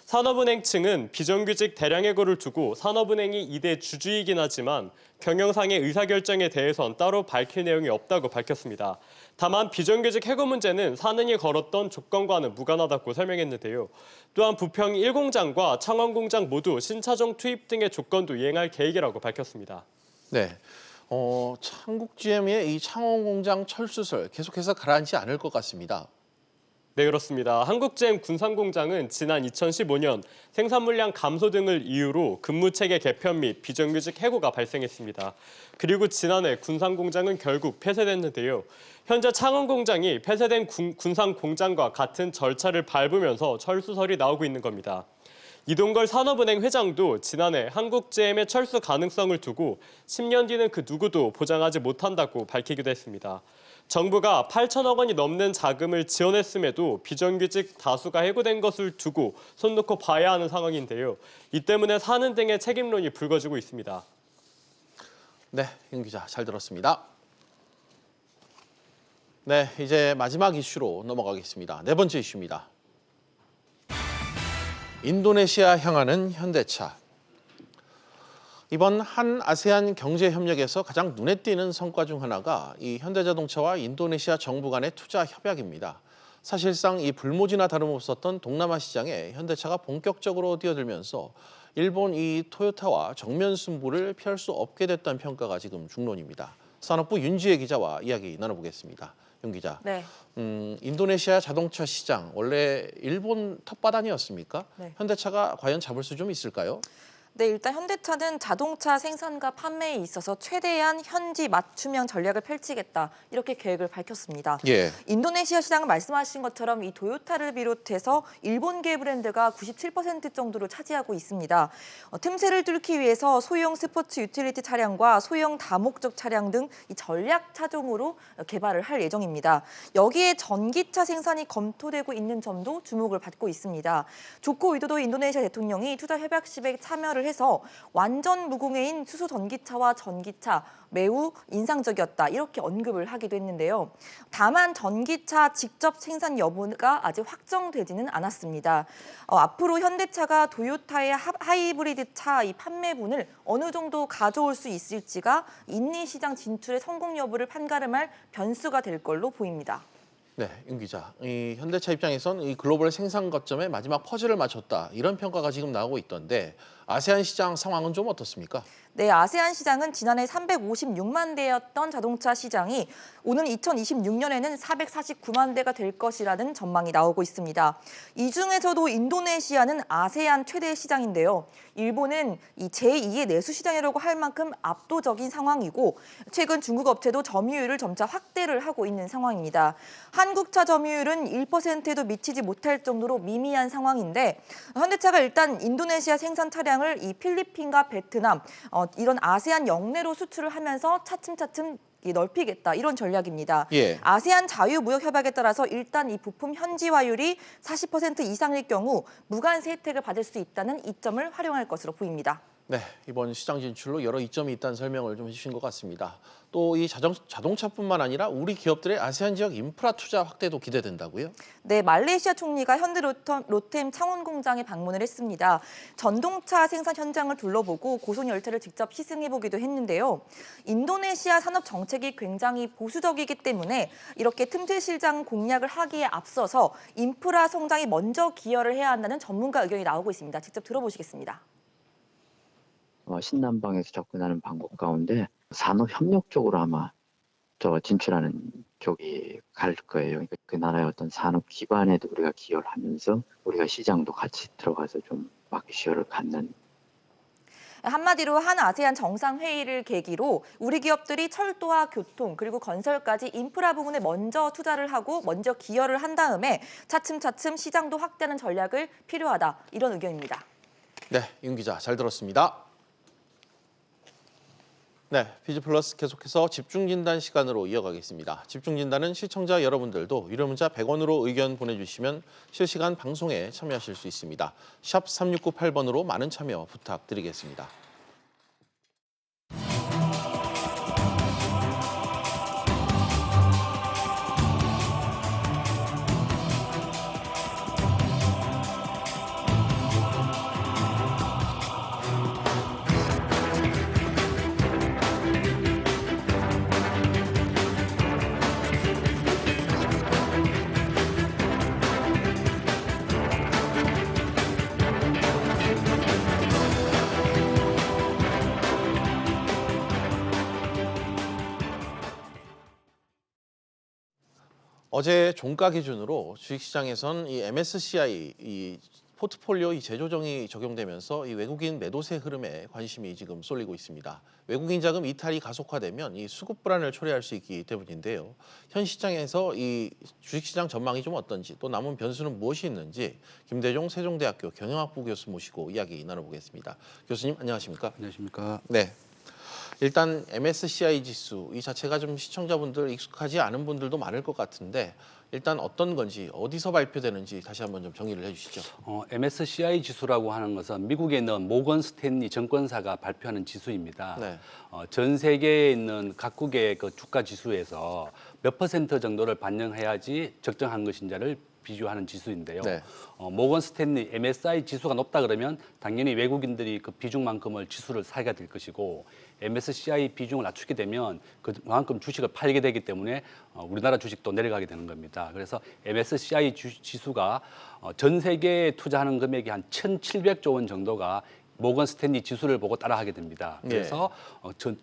산업은행 측은 비정규직 대량 해고를 두고 산업은행이 이대 주주이긴 하지만 경영상의 의사결정에 대해선 따로 밝힐 내용이 없다고 밝혔습니다. 다만 비정규직 해고 문제는 산은이 걸었던 조건과는 무관하다고 설명했는데요. 또한 부평 1공장과 창원 공장 모두 신차종 투입 등의 조건도 이행할 계획이라고 밝혔습니다. 네. 한국GM의 이 창원 공장 철수설 계속해서 가라앉지 않을 것 같습니다. 네, 그렇습니다. 한국GM 군산공장은 지난 2015년 생산 물량 감소 등을 이유로 근무체계 개편 및 비정규직 해고가 발생했습니다. 그리고 지난해 군산공장은 결국 폐쇄됐는데요. 현재 창원공장이 폐쇄된 군산공장과 같은 절차를 밟으면서 철수설이 나오고 있는 겁니다. 이동걸 산업은행 회장도 지난해 한국GM의 철수 가능성을 두고 10년 뒤는 그 누구도 보장하지 못한다고 밝히기도 했습니다. 정부가 8천억 원이 넘는 자금을 지원했음에도 비정규직 다수가 해고된 것을 두고 손 놓고 봐야 하는 상황인데요. 이 때문에 산은 등의 책임론이 불거지고 있습니다. 네, 윤 기자 잘 들었습니다. 네, 이제 마지막 이슈로 넘어가겠습니다. 네 번째 이슈입니다. 인도네시아 향하는 현대차. 이번 한 아세안 경제협력에서 가장 눈에 띄는 성과 중 하나가 이 현대자동차와 인도네시아 정부 간의 투자 협약입니다. 사실상 이 불모지나 다름없었던 동남아 시장에 현대차가 본격적으로 뛰어들면서 일본 이 토요타와 정면 승부를 피할 수 없게 됐다는 평가가 지금 중론입니다. 산업부 윤지혜 기자와 이야기 나눠보겠습니다. 윤 기자. 네. 인도네시아 자동차 시장 원래 일본 텃밭 아니었습니까? 네. 현대차가 과연 잡을 수 좀 있을까요? 네, 일단 현대차는 자동차 생산과 판매에 있어서 최대한 현지 맞춤형 전략을 펼치겠다 이렇게 계획을 밝혔습니다. 예. 인도네시아 시장은 말씀하신 것처럼 이 토요타를 비롯해서 일본계 브랜드가 97% 정도로 차지하고 있습니다. 틈새를 뚫기 위해서 소형 스포츠 유틸리티 차량과 소형 다목적 차량 등 이 전략 차종으로 개발을 할 예정입니다. 여기에 전기차 생산이 검토되고 있는 점도 주목을 받고 있습니다. 조코 위도도 인도네시아 대통령이 투자 협약식에 참여를 해서 완전 무공해인 수소 전기차와 전기차 매우 인상적이었다 이렇게 언급을 하기도 했는데요. 다만 전기차 직접 생산 여부가 아직 확정되지는 않았습니다. 앞으로 현대차가 토요타의 하이브리드 차 이 판매분을 어느 정도 가져올 수 있을지가 인니 시장 진출의 성공 여부를 판가름할 변수가 될 걸로 보입니다. 네, 윤 기자. 이 현대차 입장에선 이 글로벌 생산 거점에 마지막 퍼즐을 맞췄다 이런 평가가 지금 나오고 있던데 아세안 시장 상황은 좀 어떻습니까? 네, 아세안 시장은 지난해 356만 대였던 자동차 시장이 오는 2026년에는 449만 대가 될 것이라는 전망이 나오고 있습니다. 이 중에서도 인도네시아는 아세안 최대 시장인데요. 일본은 이 제2의 내수 시장이라고 할 만큼 압도적인 상황이고 최근 중국 업체도 점유율을 점차 확대를 하고 있는 상황입니다. 한국차 점유율은 1%에도 미치지 못할 정도로 미미한 상황인데 현대차가 일단 인도네시아 생산 차량을 이 필리핀과 베트남 이런 아세안 영내로 수출을 하면서 차츰차츰 넓히겠다 이런 전략입니다. 예. 아세안 자유무역협약에 따라서 일단 이 부품 현지화율이 40% 이상일 경우 무관세 혜택을 받을 수 있다는 이점을 활용할 것으로 보입니다. 네, 이번 시장 진출로 여러 이점이 있다는 설명을 좀 해주신 것 같습니다. 또 이 자동차뿐만 아니라 우리 기업들의 아세안 지역 인프라 투자 확대도 기대된다고요? 네, 말레이시아 총리가 현대로템 창원 공장에 방문을 했습니다. 전동차 생산 현장을 둘러보고 고속 열차를 직접 시승해보기도 했는데요. 인도네시아 산업 정책이 굉장히 보수적이기 때문에 이렇게 틈새 시장 공략을 하기에 앞서서 인프라 성장에 먼저 기여를 해야 한다는 전문가 의견이 나오고 있습니다. 직접 들어보시겠습니다. 신남방에서 접근하는 방법 가운데 산업협력 쪽으로 아마 진출하는 쪽이 갈 거예요. 그러니까 그 나라의 어떤 산업 기반에도 우리가 기여를 하면서 우리가 시장도 같이 들어가서 좀 마켓 쉐어를 갖는. 한마디로 한 아세안 정상회의를 계기로 우리 기업들이 철도와 교통 그리고 건설까지 인프라 부분에 먼저 투자를 하고 먼저 기여를 한 다음에 차츰차츰 시장도 확대하는 전략을 필요하다 이런 의견입니다. 네, 윤 기자 잘 들었습니다. 네, 비즈플러스 계속해서 집중진단 시간으로 이어가겠습니다. 집중진단은 시청자 여러분들도 유료 문자 100원으로 의견 보내주시면 실시간 방송에 참여하실 수 있습니다. 샵 3698번으로 많은 참여 부탁드리겠습니다. 어제 종가 기준으로 주식시장에선 이 MSCI 이 포트폴리오 이 재조정이 적용되면서 이 외국인 매도세 흐름에 관심이 지금 쏠리고 있습니다. 외국인 자금 이탈이 가속화되면 이 수급 불안을 초래할 수 있기 때문인데요. 현 시장에서 이 주식시장 전망이 좀 어떤지 또 남은 변수는 무엇이 있는지 김대종 세종대학교 경영학부 교수 모시고 이야기 나눠보겠습니다. 교수님 안녕하십니까? 안녕하십니까? 네. 일단 MSCI 지수 이 자체가 좀 시청자분들 익숙하지 않은 분들도 많을 것 같은데 일단 어떤 건지 어디서 발표되는지 다시 한번 좀 정리를 해주시죠. MSCI 지수라고 하는 것은 미국에 있는 모건 스탠리 증권사가 발표하는 지수입니다. 네. 전 세계에 있는 각국의 그 주가 지수에서 몇 퍼센트 정도를 반영해야지 적정한 것인지를 비교하는 지수인데요. 네. 모건 스탠리 MSCI 지수가 높다 그러면 당연히 외국인들이 그 비중만큼을 지수를 사게 될 것이고 MSCI 비중을 낮추게 되면 그만큼 주식을 팔게 되기 때문에 우리나라 주식도 내려가게 되는 겁니다. 그래서 MSCI 지수가 전 세계에 투자하는 금액이 한 1,700조 원 정도가 모건 스탠리 지수를 보고 따라하게 됩니다. 그래서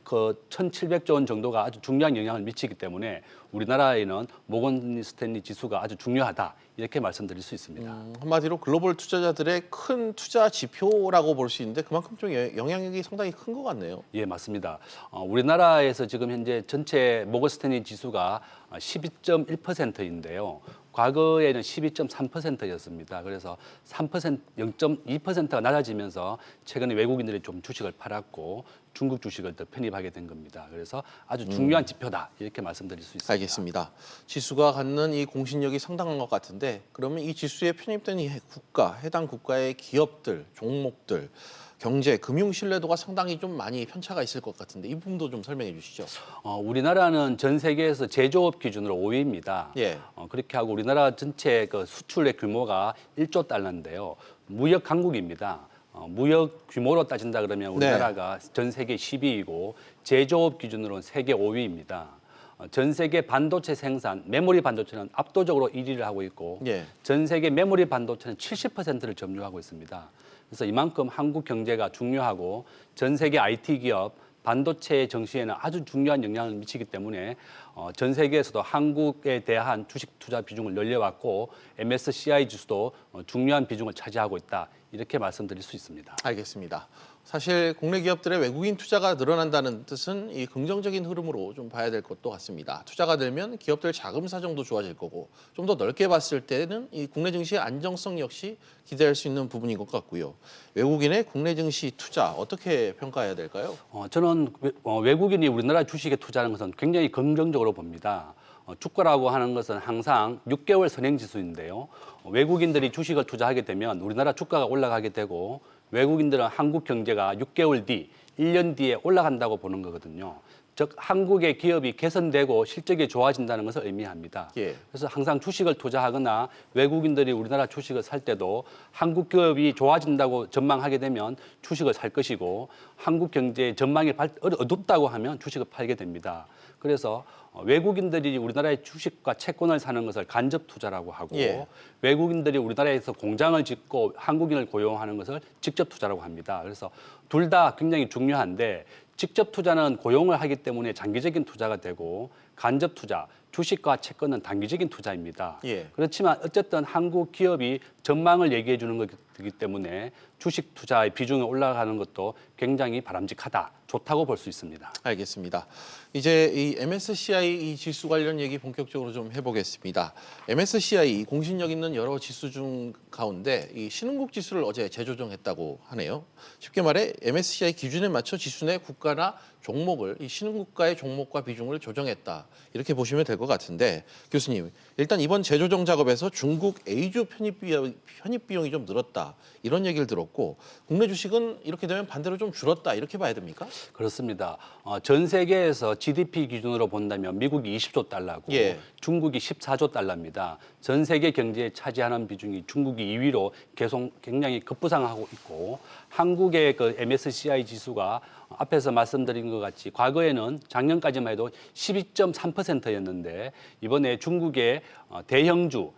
그 1,700조 원 정도가 아주 중요한 영향을 미치기 때문에 우리나라에는 모건 스탠리 지수가 아주 중요하다 이렇게 말씀드릴 수 있습니다. 한마디로 글로벌 투자자들의 큰 투자 지표라고 볼 수 있는데 그만큼 좀 영향력이 상당히 큰 것 같네요. 예, 맞습니다. 우리나라에서 지금 현재 전체 모건 스탠리 지수가 12.1%인데요. 과거에는 12.3%였습니다. 그래서 0.2%가 낮아지면서 최근에 외국인들이 좀 주식을 팔았고 중국 주식을 더 편입하게 된 겁니다. 그래서 아주 중요한 지표다 이렇게 말씀드릴 수 있습니다. 알겠습니다. 지수가 갖는 이 공신력이 상당한 것 같은데 그러면 이 지수에 편입된 이 국가, 해당 국가의 기업들, 종목들, 경제, 금융 신뢰도가 상당히 좀 많이 편차가 있을 것 같은데 이 부분도 좀 설명해 주시죠. 우리나라는 전 세계에서 제조업 기준으로 5위입니다. 예. 그렇게 하고 우리나라 전체 그 수출의 규모가 1조 달러인데요. 무역 강국입니다. 무역 규모로 따진다 그러면 우리나라가 전 세계 10위이고 제조업 기준으로는 세계 5위입니다. 전 세계 반도체 생산, 메모리 반도체는 압도적으로 1위를 하고 있고 전 세계 메모리 반도체는 70%를 점유하고 있습니다. 그래서 이만큼 한국 경제가 중요하고 전 세계 IT 기업, 반도체 정시에는 아주 중요한 영향을 미치기 때문에 전 세계에서도 한국에 대한 주식 투자 비중을 늘려왔고 MSCI 지수도 중요한 비중을 차지하고 있다. 이렇게 말씀드릴 수 있습니다. 알겠습니다. 사실 국내 기업들의 외국인 투자가 늘어난다는 뜻은 이 긍정적인 흐름으로 좀 봐야 될 것도 같습니다. 투자가 늘면 기업들 자금 사정도 좋아질 거고 좀 더 넓게 봤을 때는 이 국내 증시의 안정성 역시 기대할 수 있는 부분인 것 같고요. 외국인의 국내 증시 투자 어떻게 평가해야 될까요? 저는 외국인이 우리나라 주식에 투자하는 것은 굉장히 긍정적으로 봅니다. 주가라고 하는 것은 항상 6개월 선행지수인데요. 외국인들이 주식을 투자하게 되면 우리나라 주가가 올라가게 되고 외국인들은 한국 경제가 6개월 뒤, 1년 뒤에 올라간다고 보는 거거든요. 즉 한국의 기업이 개선되고 실적이 좋아진다는 것을 의미합니다. 그래서 항상 주식을 투자하거나 외국인들이 우리나라 주식을 살 때도 한국 기업이 좋아진다고 전망하게 되면 주식을 살 것이고 한국 경제의 전망이 어둡다고 하면 주식을 팔게 됩니다. 그래서 외국인들이 우리나라의 주식과 채권을 사는 것을 간접 투자라고 하고 외국인들이 우리나라에서 공장을 짓고 한국인을 고용하는 것을 직접 투자라고 합니다. 그래서 둘 다 굉장히 중요한데 직접 투자는 고용을 하기 때문에 장기적인 투자가 되고 간접 투자, 주식과 채권은 단기적인 투자입니다. 그렇지만 어쨌든 한국 기업이 전망을 얘기해 주는 것이기 때문에 주식 투자의 비중이 올라가는 것도 굉장히 바람직하다, 좋다고 볼 수 있습니다. 알겠습니다. 이제 이 MSCI 이 지수 관련 얘기 본격적으로 좀 해보겠습니다. MSCI 공신력 있는 여러 지수 중 가운데 이 신흥국 지수를 어제 재조정했다고 하네요. 쉽게 말해 MSCI 기준에 맞춰 지수 내 국가나 종목을 이 신흥국가의 종목과 비중을 조정했다. 이렇게 보시면 될 것 같은데 교수님, 일단 이번 재조정 작업에서 중국 A주 편입 비용이 좀 늘었다. 이런 얘기를 들었고 국내 주식은 이렇게 되면 반대로 좀 줄었다. 이렇게 봐야 됩니까? 그렇습니다. 전 세계에서 GDP 기준으로 본다면 미국이 20조 달러고 중국이 14조 달러입니다. 전 세계 경제에 차지하는 비중이 중국이 2위로 계속 굉장히 급부상하고 있고 한국의 그 MSCI 지수가 앞에서 말씀드린 것 같이 과거에는 작년까지만 해도 12.3%였는데 이번에 중국의 대형주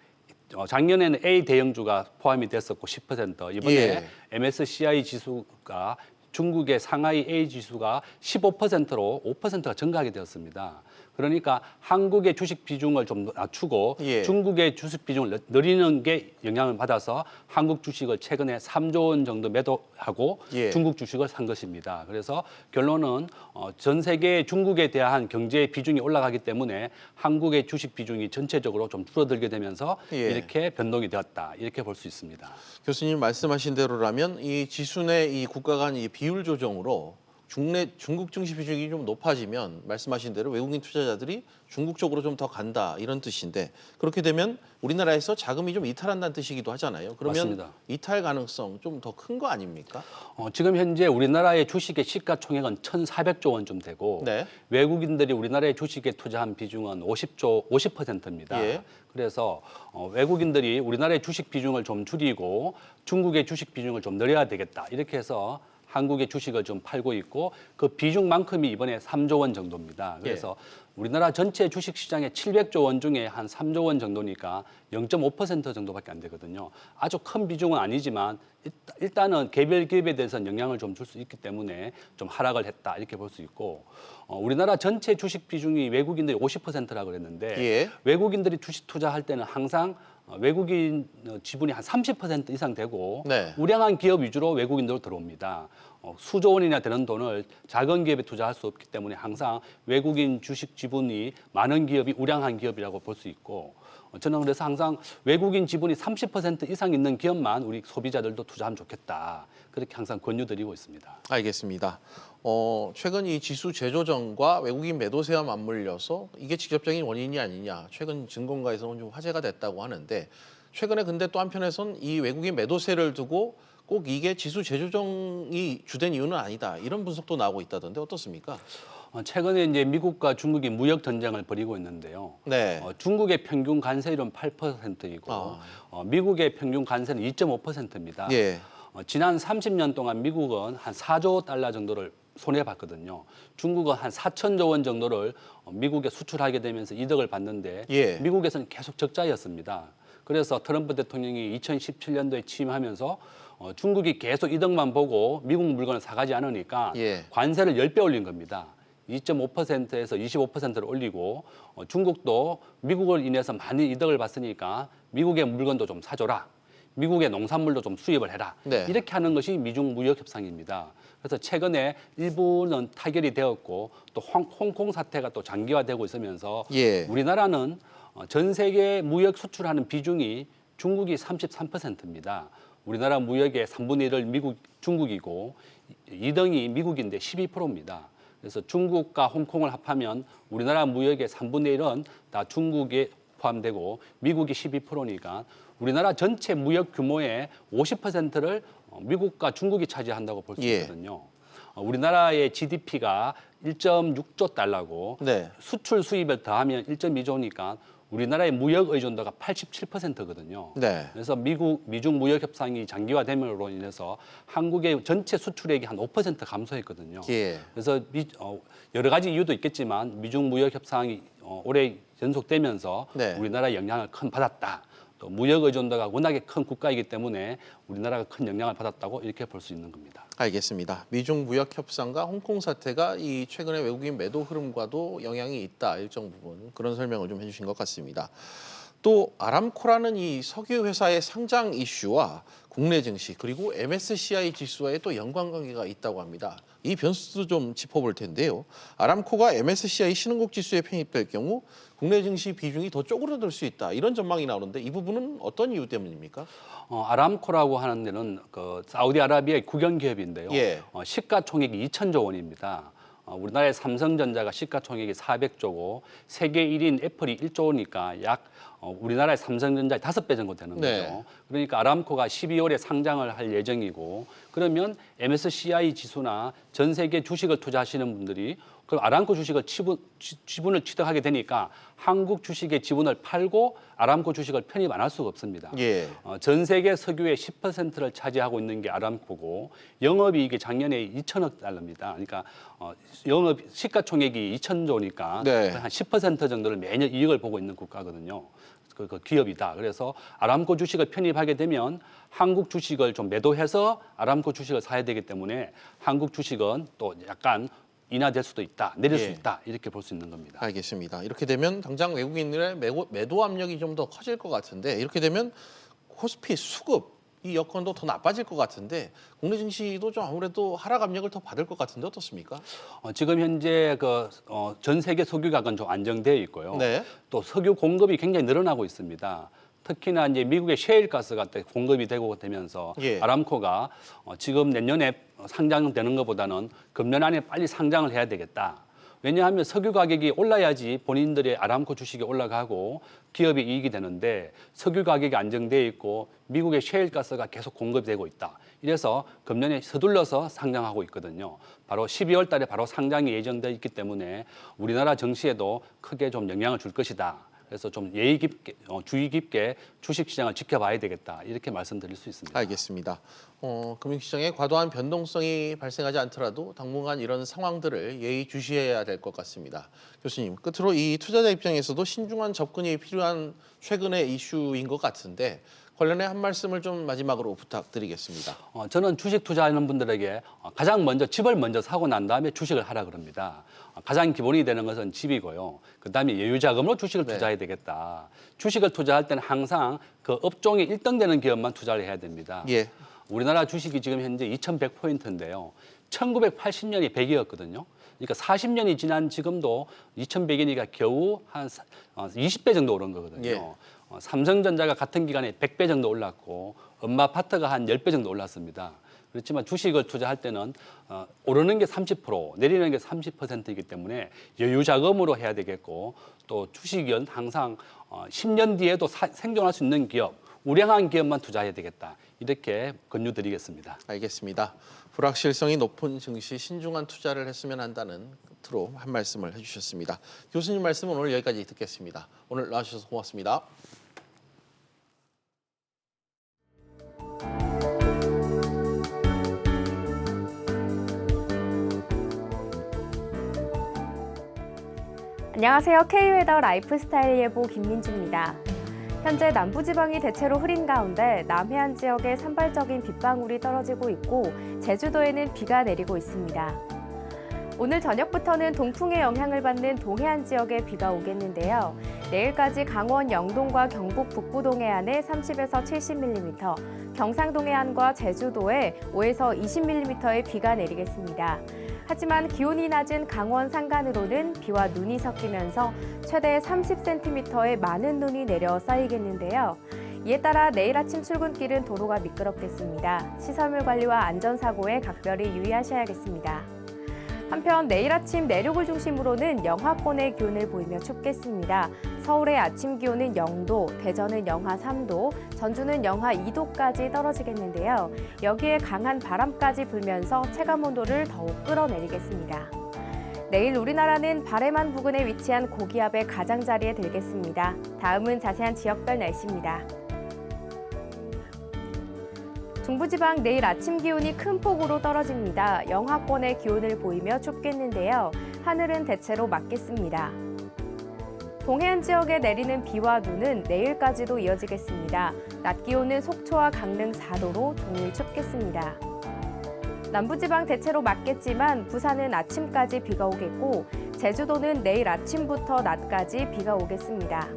작년에는 A 대형주가 포함이 됐었고 10%, 이번에 MSCI 지수가 중국의 상하이 A 지수가 15%로 5%가 증가하게 되었습니다. 그러니까 한국의 주식 비중을 좀 낮추고 예. 중국의 주식 비중을 늘리는 게 영향을 받아서 한국 주식을 최근에 3조 원 정도 매도하고 예. 중국 주식을 산 것입니다. 그래서 결론은 전 세계 중국에 대한 경제 비중이 올라가기 때문에 한국의 주식 비중이 전체적으로 좀 줄어들게 되면서 예. 이렇게 변동이 되었다. 이렇게 볼 수 있습니다. 교수님 말씀하신 대로라면 이 지수 내 이 국가 간 이 비율 조정으로 중국 증시 비중이 좀 높아지면 말씀하신 대로 외국인 투자자들이 중국 쪽으로 좀 더 간다 이런 뜻인데 그렇게 되면 우리나라에서 자금이 좀 이탈한다는 뜻이기도 하잖아요. 그러면 맞습니다. 이탈 가능성 좀 더 큰 거 아닙니까? 지금 현재 우리나라의 주식의 시가총액은 1,400조 원쯤 되고 네. 외국인들이 우리나라의 주식에 투자한 비중은 50%입니다. 예. 그래서 외국인들이 우리나라의 주식 비중을 좀 줄이고 중국의 주식 비중을 좀 늘려야 되겠다. 이렇게 해서 한국의 주식을 좀 팔고 있고 그 비중만큼이 이번에 3조 원 정도입니다. 그래서 우리나라 전체 주식 시장의 700조 원 중에 한 3조 원 정도니까 0.5% 정도밖에 안 되거든요. 아주 큰 비중은 아니지만 일단은 개별 기업에 대해서는 영향을 좀 줄 수 있기 때문에 좀 하락을 했다 이렇게 볼 수 있고 우리나라 전체 주식 비중이 외국인들이 50%라고 그랬는데 예. 외국인들이 주식 투자할 때는 항상 외국인 지분이 한 30% 이상 되고 네. 우량한 기업 위주로 외국인들로 들어옵니다. 수조 원이나 되는 돈을 작은 기업에 투자할 수 없기 때문에 항상 외국인 주식 지분이 많은 기업이 우량한 기업이라고 볼 수 있고 저는 그래서 항상 외국인 지분이 30% 이상 있는 기업만 우리 소비자들도 투자하면 좋겠다. 그렇게 항상 권유드리고 있습니다. 알겠습니다. 최근 이 지수 재조정과 외국인 매도세와 맞물려서 이게 직접적인 원인이 아니냐. 최근 증권가에서는 좀 화제가 됐다고 하는데 최근에 근데 또 한편에선 이 외국인 매도세를 두고 꼭 이게 지수 재조정이 주된 이유는 아니다. 이런 분석도 나오고 있다던데 어떻습니까? 최근에 이제 미국과 중국이 무역 전쟁을 벌이고 있는데요. 네. 중국의 평균 관세율은 8%이고 미국의 평균 관세는 2.5%입니다. 예. 지난 30년 동안 미국은 한 4조 달러 정도를 손해봤거든요. 중국은 한 4천조 원 정도를 미국에 수출하게 되면서 이득을 받는데 예. 미국에서는 계속 적자였습니다. 그래서 트럼프 대통령이 2017년도에 취임하면서 중국이 계속 이득만 보고 미국 물건을 사가지 않으니까 예. 관세를 10배 올린 겁니다. 2.5%에서 25%를 올리고 중국도 미국을 인해서 많이 이득을 봤으니까 미국의 물건도 좀 사줘라. 미국의 농산물도 좀 수입을 해라. 네. 이렇게 하는 것이 미중 무역 협상입니다. 그래서 최근에 일부는 타결이 되었고 또 홍콩 사태가 또 장기화되고 있으면서 예. 우리나라는 전 세계 무역 수출하는 비중이 중국이 33%입니다. 우리나라 무역의 3분의 1을 중국이고 2등이 미국인데 12%입니다. 그래서 중국과 홍콩을 합하면 우리나라 무역의 3분의 1은 다 중국에 포함되고 미국이 12%니까 우리나라 전체 무역 규모의 50%를 미국과 중국이 차지한다고 볼 수 예. 있거든요. 우리나라의 GDP가 1.6조 달러고 네. 수출 수입을 더하면 1.2조니까 우리나라의 무역 의존도가 87%거든요. 네. 그래서 미중 무역 협상이 장기화됨으로 인해서 한국의 전체 수출액이 한 5% 감소했거든요. 예. 그래서 여러 가지 이유도 있겠지만 미중 무역 협상이 올해 연속되면서 네. 우리나라에 영향을 큰 받았다. 또 무역 의존도가 워낙에 큰 국가이기 때문에 우리나라가 큰 영향을 받았다고 이렇게 볼 수 있는 겁니다. 알겠습니다. 미중 무역 협상과 홍콩 사태가 이 최근의 외국인 매도 흐름과도 영향이 있다. 일정 부분 그런 설명을 좀 해주신 것 같습니다. 또 아람코라는 이 석유 회사의 상장 이슈와 국내 증시 그리고 MSCI 지수와의 또 연관관계가 있다고 합니다. 이 변수도 좀 짚어볼 텐데요. 아람코가 MSCI 신흥국 지수에 편입될 경우 국내 증시 비중이 더 쪼그라들 수 있다. 이런 전망이 나오는데 이 부분은 어떤 이유 때문입니까? 아람코라고 하는 데는 그 사우디아라비아의 국영 기업인데요. 예. 시가총액이 2천조 원입니다. 우리나라의 삼성전자가 시가총액이 400조고 세계 1인 애플이 1조니까 약 우리나라의 삼성전자의 5배 정도 되는 거죠. 네. 그러니까 아람코가 12월에 상장을 할 예정이고 그러면 MSCI 지수나 전 세계 주식을 투자하시는 분들이 그럼 아람코 주식을 지분을 취득하게 되니까 한국 주식의 지분을 팔고 아람코 주식을 편입 안 할 수가 없습니다. 예. 전 세계 석유의 10%를 차지하고 있는 게 아람코고 영업이익이 작년에 2천억 달러입니다. 그러니까 영업 시가총액이 2천조니까 네. 한 10% 정도를 매년 이익을 보고 있는 국가거든요. 그 기업이다. 그래서 아람코 주식을 편입하게 되면 한국 주식을 좀 매도해서 아람코 주식을 사야 되기 때문에 한국 주식은 또 약간 인하될 수도 있다, 내릴 수 예. 있다 이렇게 볼 수 있는 겁니다. 알겠습니다. 이렇게 되면 당장 외국인들의 매도 압력이 좀 더 커질 것 같은데 이렇게 되면 코스피 수급 이 여건도 더 나빠질 것 같은데 국내 증시도 좀 아무래도 하락 압력을 더 받을 것 같은데 어떻습니까? 지금 현재 전 세계 석유 가격은 좀 안정되어 있고요. 네. 또 석유 공급이 굉장히 늘어나고 있습니다. 특히나 이제 미국의 셰일 가스가 공급이 되고 되면서 예. 아람코가 지금 내년에 상장되는 것보다는 금년 안에 빨리 상장을 해야 되겠다. 왜냐하면 석유 가격이 올라야지 본인들의 아람코 주식이 올라가고 기업이 이익이 되는데 석유 가격이 안정돼 있고 미국의 셰일 가스가 계속 공급되고 있다. 이래서 금년에 서둘러서 상장하고 있거든요. 바로 12월 달에 바로 상장이 예정돼 있기 때문에 우리나라 증시에도 크게 좀 영향을 줄 것이다. 그래서 좀 예의 깊게, 주의 깊게 주식시장을 지켜봐야 되겠다. 이렇게 말씀드릴 수 있습니다. 알겠습니다. 금융시장에 과도한 변동성이 발생하지 않더라도 당분간 이런 상황들을 예의주시해야 될 것 같습니다. 교수님, 끝으로 이 투자자 입장에서도 신중한 접근이 필요한 최근의 이슈인 것 같은데 관련해 한 말씀을 좀 마지막으로 부탁드리겠습니다. 저는 주식 투자하는 분들에게 가장 먼저 집을 먼저 사고 난 다음에 주식을 하라 그럽니다. 가장 기본이 되는 것은 집이고요. 그다음에 여유자금으로 주식을 투자해야 되겠다. 주식을 투자할 때는 항상 그 업종이 1등 되는 기업만 투자를 해야 됩니다. 예. 우리나라 주식이 지금 현재 2,100포인트인데요. 1980년이 100이었거든요. 그러니까 40년이 지난 지금도 2,100이니까 겨우 한 20배 정도 오른 거거든요. 예. 삼성전자가 같은 기간에 100배 정도 올랐고 엄마 아파트가 한 10배 정도 올랐습니다. 그렇지만 주식을 투자할 때는 오르는 게 30%, 내리는 게 30%이기 때문에 여유 자금으로 해야 되겠고 또 주식은 항상 10년 뒤에도 생존할 수 있는 기업, 우량한 기업만 투자해야 되겠다. 이렇게 권유드리겠습니다. 알겠습니다. 불확실성이 높은 증시 신중한 투자를 했으면 한다는 끝으로 한 말씀을 해주셨습니다. 교수님 말씀은 오늘 여기까지 듣겠습니다. 오늘 나와주셔서 고맙습니다. 안녕하세요. K웨더 라이프스타일 예보 김민주입니다. 현재 남부지방이 대체로 흐린 가운데 남해안 지역에 산발적인 빗방울이 떨어지고 있고 제주도에는 비가 내리고 있습니다. 오늘 저녁부터는 동풍의 영향을 받는 동해안 지역에 비가 오겠는데요. 내일까지 강원 영동과 경북 북부 동해안에 30에서 70mm, 경상 동해안과 제주도에 5에서 20mm의 비가 내리겠습니다. 하지만 기온이 낮은 강원 산간으로는 비와 눈이 섞이면서 최대 30cm의 많은 눈이 내려 쌓이겠는데요. 이에 따라 내일 아침 출근길은 도로가 미끄럽겠습니다. 시설물 관리와 안전사고에 각별히 유의하셔야겠습니다. 한편 내일 아침 내륙을 중심으로는 영하권의 기온을 보이며 춥겠습니다. 서울의 아침 기온은 0도, 대전은 영하 3도, 전주는 영하 2도까지 떨어지겠는데요. 여기에 강한 바람까지 불면서 체감온도를 더욱 끌어내리겠습니다. 내일 우리나라는 바레만 부근에 위치한 고기압의 가장자리에 들겠습니다. 다음은 자세한 지역별 날씨입니다. 중부지방 내일 아침 기온이 큰 폭으로 떨어집니다. 영하권의 기온을 보이며 춥겠는데요. 하늘은 대체로 맑겠습니다. 동해안 지역에 내리는 비와 눈은 내일까지도 이어지겠습니다. 낮 기온은 속초와 강릉 4도로 종일 춥겠습니다. 남부지방 대체로 맑겠지만 부산은 아침까지 비가 오겠고 제주도는 내일 아침부터 낮까지 비가 오겠습니다.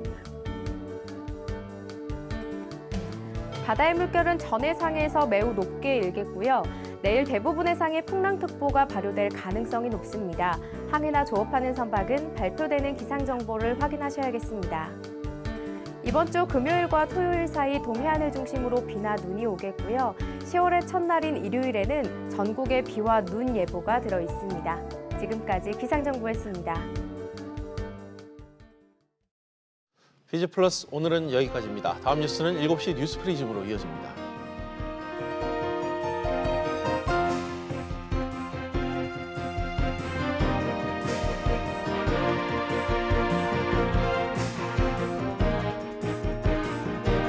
바다의 물결은 전 해상에서 매우 높게 일겠고요. 내일 대부분의 상에 풍랑특보가 발효될 가능성이 높습니다. 항해나 조업하는 선박은 발표되는 기상정보를 확인하셔야겠습니다. 이번 주 금요일과 토요일 사이 동해안을 중심으로 비나 눈이 오겠고요. 10월의 첫날인 일요일에는 전국에 비와 눈 예보가 들어 있습니다. 지금까지 기상정보였습니다. 비즈플러스 오늘은 여기까지입니다. 다음 뉴스는 7시 뉴스프리즘으로 이어집니다.